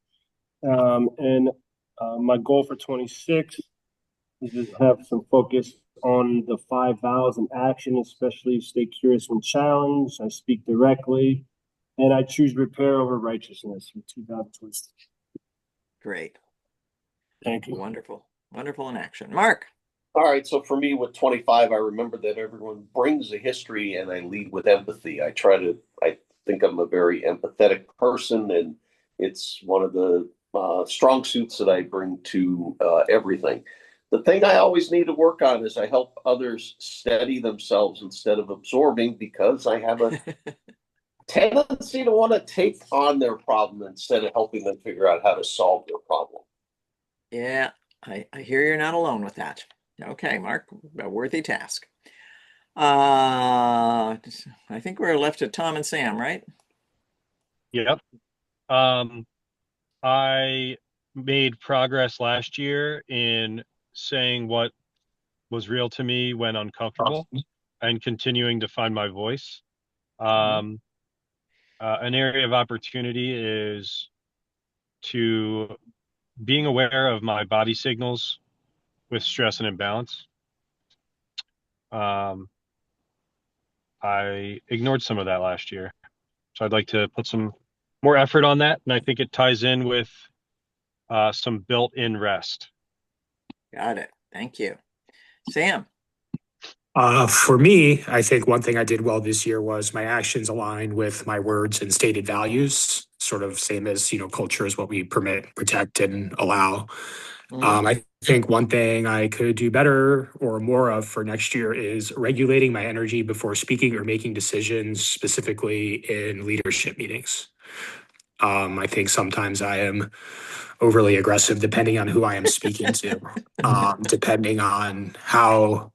And my goal for 26 is to have some focus on the five vows in action, especially stay curious when challenged. I speak directly, and I choose repair over righteousness for 2026. Great. Thank you. Wonderful. Wonderful in action. Mark. All right, so for me with 25, I remember that everyone brings a history and I lead with empathy. I think I'm a very empathetic person, and it's one of the strong suits that I bring to everything. The thing I always need to work on is I help others steady themselves instead of absorbing because I have a tendency to want to take on their problem instead of helping them figure out how to solve their problem. Yeah, I hear you're not alone with that. Okay, Mark, a worthy task. I think we're left to Tom and Sam, right? Yep. Um, I made progress last year in saying what was real to me when uncomfortable and continuing to find my voice. Um, an area of opportunity is to being aware of my body signals with stress and imbalance. Um, I ignored some of that last year, so I'd like to put some more effort on that, and I think it ties in with some built-in rest. Got it. Thank you. Sam. For me, I think one thing I did well this year was my actions aligned with my words and stated values, sort of same as, culture is what we permit, protect, and allow. I think one thing I could do better or more of for next year is regulating my energy before speaking or making decisions, specifically in leadership meetings. I think sometimes I am overly aggressive depending on who I am speaking to, depending on how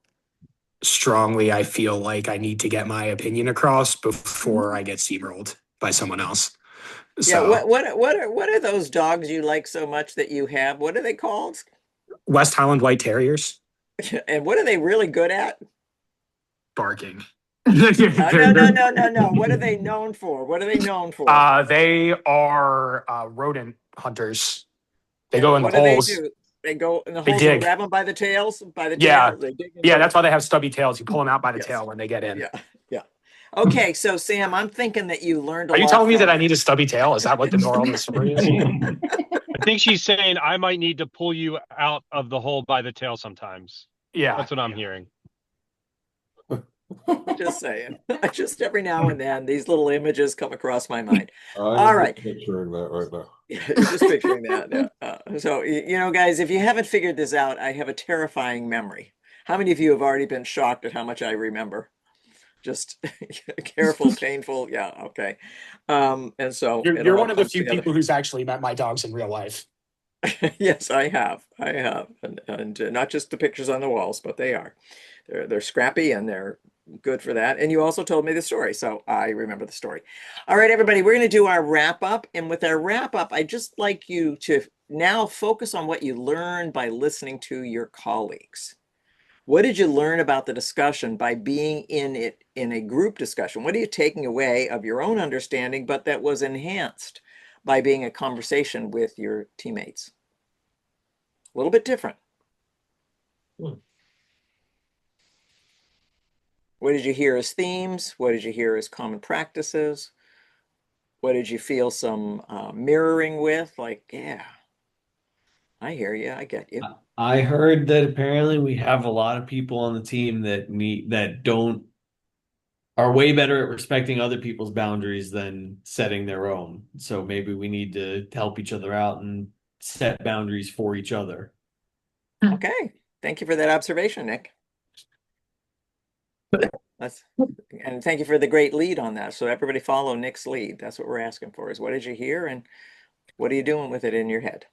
strongly I feel like I need to get my opinion across before I get steamrolled by someone else. Yeah, So what are those dogs you like so much that you have? What are they called? West Highland White Terriers. And what are they really good at? Barking. No. What are they known for? What are they known for? They are rodent hunters. They And go in the what do they holes. do? They go in the They holes and dig. grab them by the tails, Yeah. They dig Yeah, into that's it. why they have stubby tails. You pull them out by the Yes. tail when they get in. Yeah. Okay, so Sam, I'm thinking that you learned a Are you lot telling me that from I need a stubby tail? Is that what the moral of the story is? I think she's saying I might need to pull you out of the hole by the tail sometimes. Yeah. That's what I'm hearing. Just saying. Just every now and then, these little images come across my mind. I'm All right. picturing that right now. Just picturing that. Yeah. So, guys, if you haven't figured this out, I have a terrifying memory. How many of you have already been shocked at how much I remember? Just careful, painful. Yeah. Okay. And so You're one of the few people who's actually met my dogs in real life. Yes, I have. And not just the pictures on the walls, but they are. They're scrappy and they're good for that. And you also told me the story, so I remember the story. All right, everybody, we're going to do our wrap up. And with our wrap up, I'd just like you to now focus on what you learned by listening to your colleagues. What did you learn about the discussion by being in it in a group discussion? What are you taking away of your own understanding, but that was enhanced by being a conversation with your teammates? A little bit different. What did you hear as themes? What did you hear as common practices? What did you feel some mirroring with? Like, yeah, I hear you. I get you. I heard that apparently we have a lot of people on the team that are way better at respecting other people's boundaries than setting their own. So maybe we need to help each other out and set boundaries for each other. Okay. Thank you for that observation, Nick. And thank you for the great lead on that. So everybody follow Nick's lead. That's what we're asking for, is what did you hear and what are you doing with it in your head?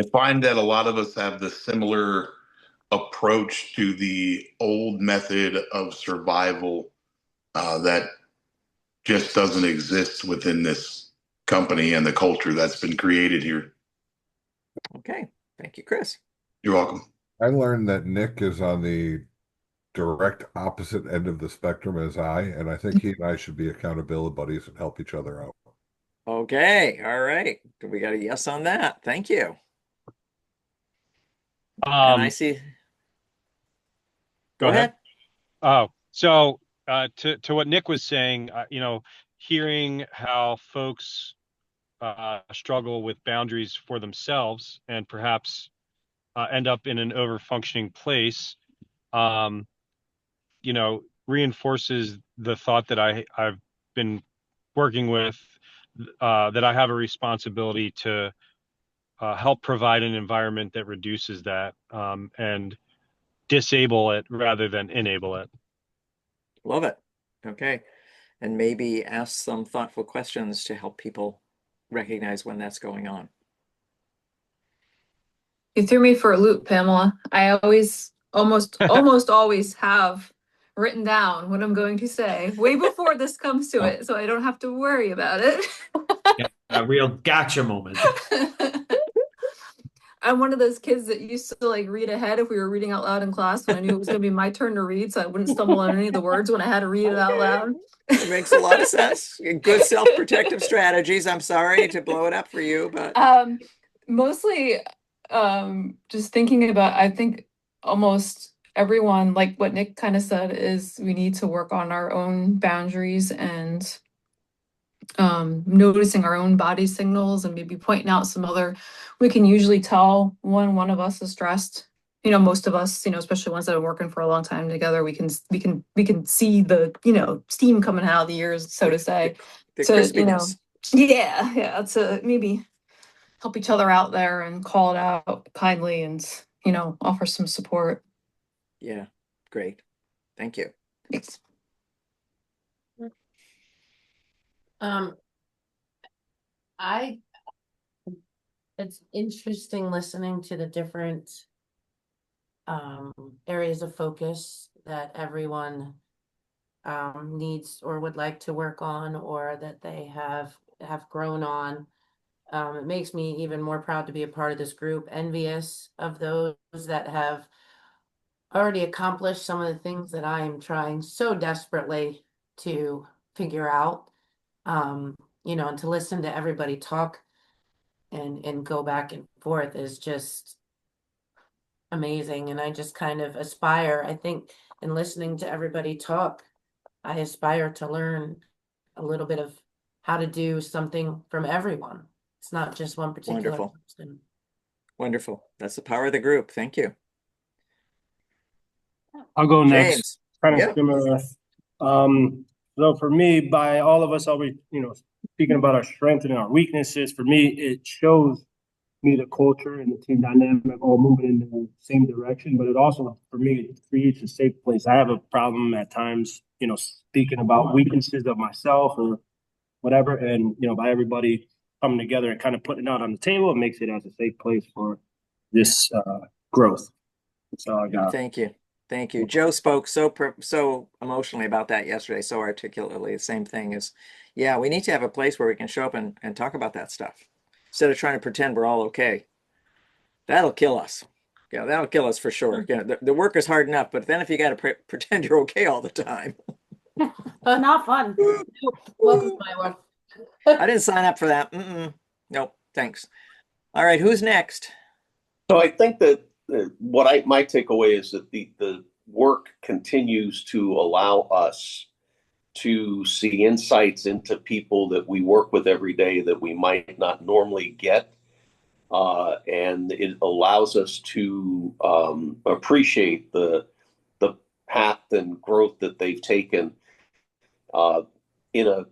I find that a lot of us have the similar approach to the old method of survival that just doesn't exist within this company and the culture that's been created here. Okay. Thank you, Chris. You're welcome. I learned that Nick is on the direct opposite end of the spectrum as and I think he and I should be accountability buddies and help each other out. Okay. All right. We got a yes on that. Thank you. And I see. Go ahead. Oh, so to what Nick was saying, hearing how folks struggle with boundaries for themselves and perhaps end up in an over-functioning place, reinforces the thought that I've been working with, that I have a responsibility to help provide an environment that reduces that and disable it rather than enable it. Love it. Okay. And maybe ask some thoughtful questions to help people recognize when that's going on. You threw me for a loop, Pamela. I always, almost always have written down what I'm going to say way before this comes to it, so I don't have to worry about it. A real gotcha moment. I'm one of those kids that used to read ahead if we were reading out loud in class when I knew it was going to be my turn to read, so I wouldn't stumble on any of the words when I had to read it out loud. It makes a lot of sense. Good self-protective strategies. I'm sorry to blow it up for you, but mostly just thinking about, I think almost everyone, like what Nick kind of said, is we need to work on our own boundaries and noticing our own body signals and maybe pointing out some other, we can usually tell when one of us is stressed. Most of us, especially ones that are working for a long time together, we can see the, steam coming out of the ears, so to say. The So, crispiness. yeah, to maybe help each other out there and call it out kindly and, offer some support. Yeah, great. Thank you. Thanks. I it's interesting listening to the different areas of focus that everyone needs or would like to work on, or that they have grown on. It makes me even more proud to be a part of this group, envious of those that have already accomplished some of the things that I am trying so desperately to figure out. And to listen to everybody talk and go back and forth is just amazing. And I just kind of aspire, I think, in listening to everybody talk, I aspire to learn a little bit of how to do something from everyone. It's not just one particular Wonderful. person. Wonderful. That's the power of the group. Thank you. I'll go next. James. Kind of Yeah. similar. So for me, by all of us, I'll be, speaking about our strengths and our weaknesses. For me, it shows me the culture and the team dynamic all moving in the same direction. But it also, for me, it creates a safe place. I have a problem at times, speaking about weaknesses of myself or whatever. And, by everybody coming together and kind of putting it out on the table, it makes it as a safe place for this growth. That's all I got. Thank you. Thank you. Joe spoke so emotionally about that yesterday, so articulately. The same thing is, yeah, we need to have a place where we can show up and talk about that stuff instead of trying to pretend we're all okay. That'll kill us. Yeah, that'll kill us for sure. Yeah, the work is hard enough, but then if you got to pretend you're okay all the time. Not fun. Welcome to my world. I didn't sign up for that. Nope, thanks. All right, who's next? So I think that my takeaway is that the work continues to allow us to see insights into people that we work with every day that we might not normally get. And it allows us to appreciate the path and growth that they've taken in a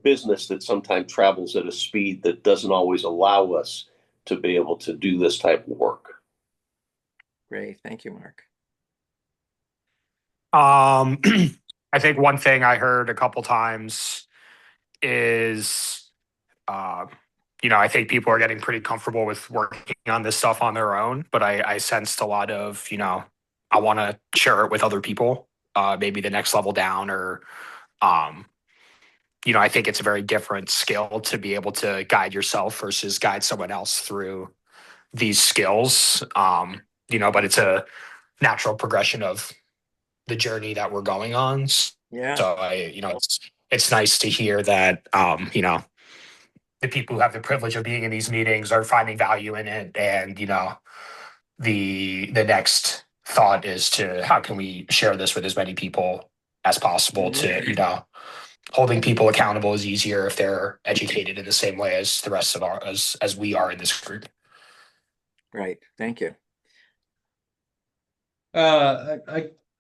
business that sometimes travels at a speed that doesn't always allow us to be able to do this type of work. Great. Thank you, Mark. I think one thing I heard a couple times is, I think people are getting pretty comfortable with working on this stuff on their own, but I sensed a lot of, I want to share it with other people, maybe the next level down, or, I think it's a very different skill to be able to guide yourself versus guide someone else through these skills. But it's a natural progression of the journey that we're going on. Yeah. So it's nice to hear that, the people who have the privilege of being in these meetings are finding value in it. And, the next thought is to how can we share this with as many people as possible to, holding people accountable is easier if they're educated in the same way as the rest of as we are in this group. Right. Thank you. I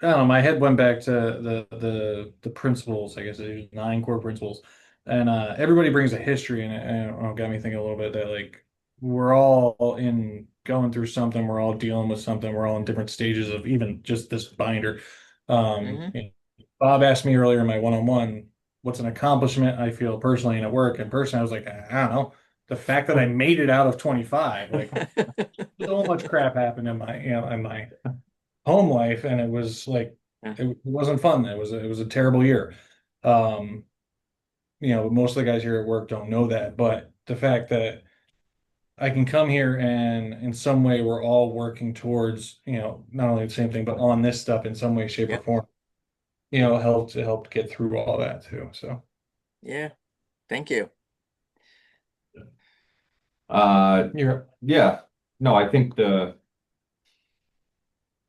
don't know. My head went back to the principles. I guess there's 9 core principles, and everybody brings a history in it, and it got me thinking a little bit that like we're all in going through something. We're all dealing with something. We're all in different stages of even just this binder. Bob asked me earlier in my one-on-one, what's an accomplishment I feel personally and at work. And personally, I was like, I don't know. The fact that I made it out of 25, like so much crap happened in my home life, and it was like it wasn't fun. It was a terrible year. Most of the guys here at work don't know that, but the fact that I can come here and in some way we're all working towards, not only the same thing, but on this stuff in some way, shape, or form, helped get through all that too. So yeah. Thank you. Yeah. No, I think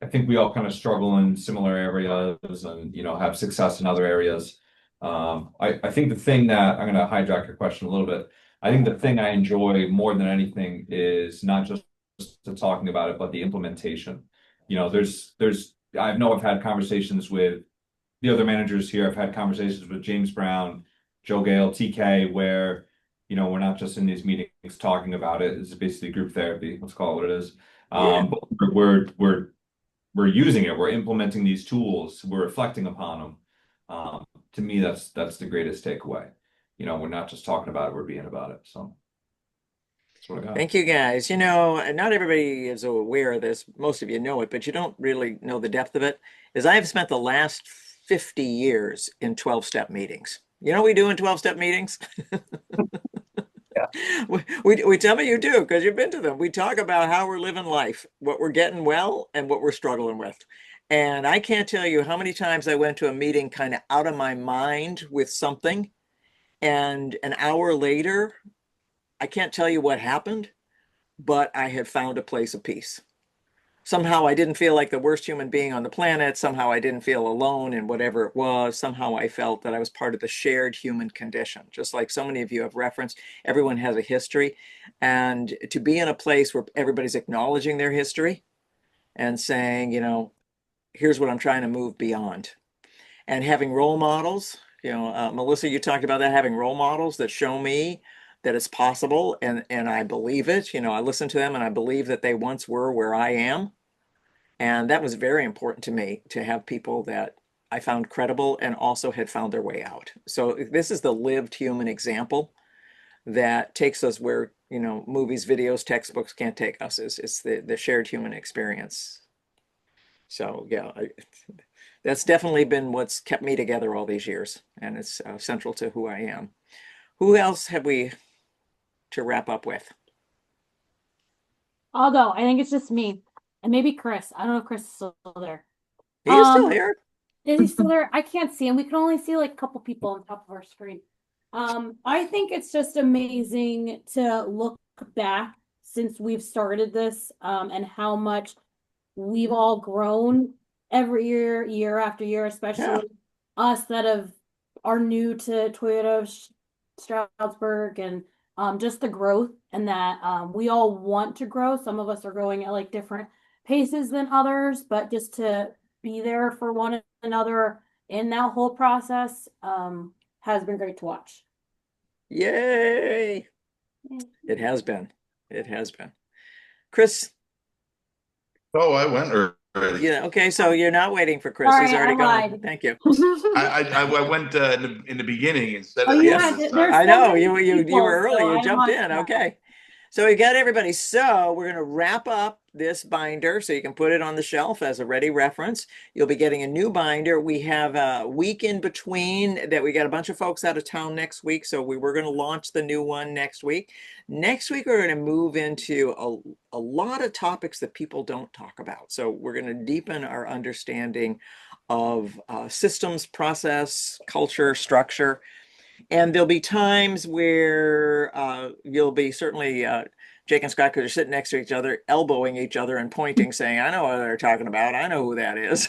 I think we all kind of struggle in similar areas and, have success in other areas. I think the thing that I'm going to hijack your question a little bit. I think the thing I enjoy more than anything is not just the talking about it, but the implementation. I know I've had conversations with the other managers here. I've had conversations with James Brown, Joe Gale, TK, where, we're not just in these meetings talking about it. It's basically group therapy. Let's call it what it is. Yeah. But we're using it. We're implementing these tools. We're reflecting upon them. To me, that's the greatest takeaway. We're not just talking about it. We're being about it. So that's what I got. Thank you, guys. Not everybody is aware of this. Most of you know it, but you don't really know the depth of it. Is I have spent the last 50 years in 12-step meetings. You know what we do in 12-step meetings? Yeah. We tell me you do because you've been to them. We talk about how we're living life, what we're getting well, and what we're struggling with. And I can't tell you how many times I went to a meeting kind of out of my mind with something, and an hour later, I can't tell you what happened, but I had found a place of peace. Somehow I didn't feel like the worst human being on the planet. Somehow I didn't feel alone in whatever it was. Somehow I felt that I was part of the shared human condition. Just like so many of you have referenced, everyone has a history. And to be in a place where everybody's acknowledging their history and saying, here's what I'm trying to move beyond. And having role models, Melissa, you talked about that, having role models that show me that it's possible, and I believe it. I listen to them and I believe that they once were where I am. And that was very important to me, to have people that I found credible and also had found their way out. So this is the lived human example that takes us where, movies, videos, textbooks can't take us. It's the shared human experience. So yeah, that's definitely been what's kept me together all these years, and it's central to who I am. Who else have we to wrap up with? I'll go. I think it's just me. And maybe Chris. I don't know if Chris is still there. He is still here. Is he still there? I can't see him. We can only see like a couple people on top of our screen. I think it's just amazing to look back since we've started this, and how much we've all grown every year, year after year, especially us that are new to Toyota Stroudsburg, and just the growth, and that we all want to grow. Some of us are growing at like different paces than others, but just to be there for one another in that whole process has been great to watch. Yay! It has been. It has been. Chris? Oh, I went already. Yeah, okay, so you're not waiting for Chris. Sorry, He's already I gone. lied. Thank you. I went in the beginning instead Oh, of the you end had this there's time. I know, so many you people, were early. so You I jumped must in. know. Okay. So we got everybody. So we're going to wrap up this binder so you can put it on the shelf as a ready reference. You'll be getting a new binder. We have a week in between that we got a bunch of folks out of town next week. So we were going to launch the new one next week. Next week, we're going to move into a lot of topics that people don't talk about. So we're going to deepen our understanding of systems, process, culture, structure. And there'll be times where you'll be certainly Jake and Scott, because they're sitting next to each other, elbowing each other and pointing, saying, "I know what they're talking about. I know who that is."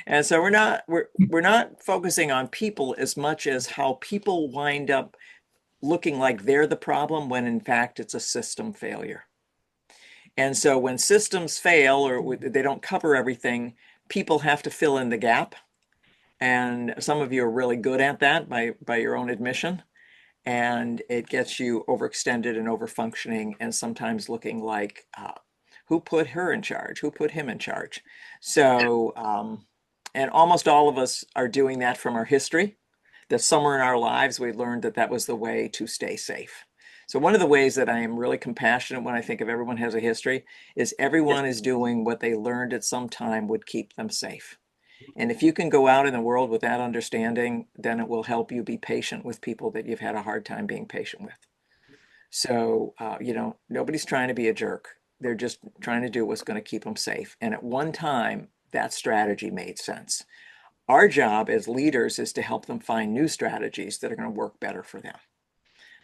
And so we're not focusing on people as much as how people wind up looking like they're the problem when in fact it's a system failure. And so when systems fail or they don't cover everything, people have to fill in the gap. And some of you are really good at that by your own admission. And it gets you overextended and overfunctioning, and sometimes looking like, who put her in charge? Who put him in charge? So, and almost all of us are doing that from our history, that somewhere in our lives we learned that that was the way to stay safe. So one of the ways that I am really compassionate when I think of everyone has a history is everyone is doing what they learned at some time would keep them safe. And if you can go out in the world with that understanding, then it will help you be patient with people that you've had a hard time being patient with. So, nobody's trying to be a jerk. They're just trying to do what's going to keep them safe. And at one time, that strategy made sense. Our job as leaders is to help them find new strategies that are going to work better for them.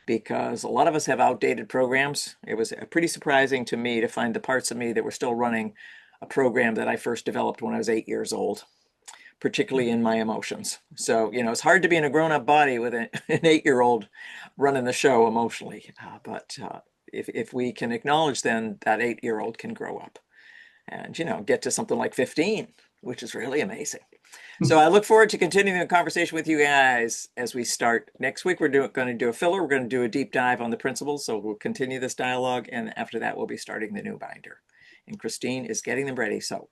Because a lot of us have outdated programs. It was pretty surprising to me to find the parts of me that were still running a program that I first developed when I was 8 years old, particularly in my emotions. So, you know, it's hard to be in a grown-up body with an 8-year-old running the show emotionally. But if we can acknowledge then that 8-year-old can grow up and, you know, get to something like 15, which is really amazing. So I look forward to continuing the conversation with you guys as we start next week. We're going to do a filler. We're going to do a deep dive on the principles. So we'll continue this dialogue. And after that, we'll be starting the new binder. And Christine is getting them ready. So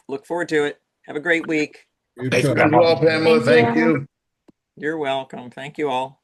look forward to it. Have a great week. You Thanks too. as well, Pamela. Thank you. You're welcome. Thank you all.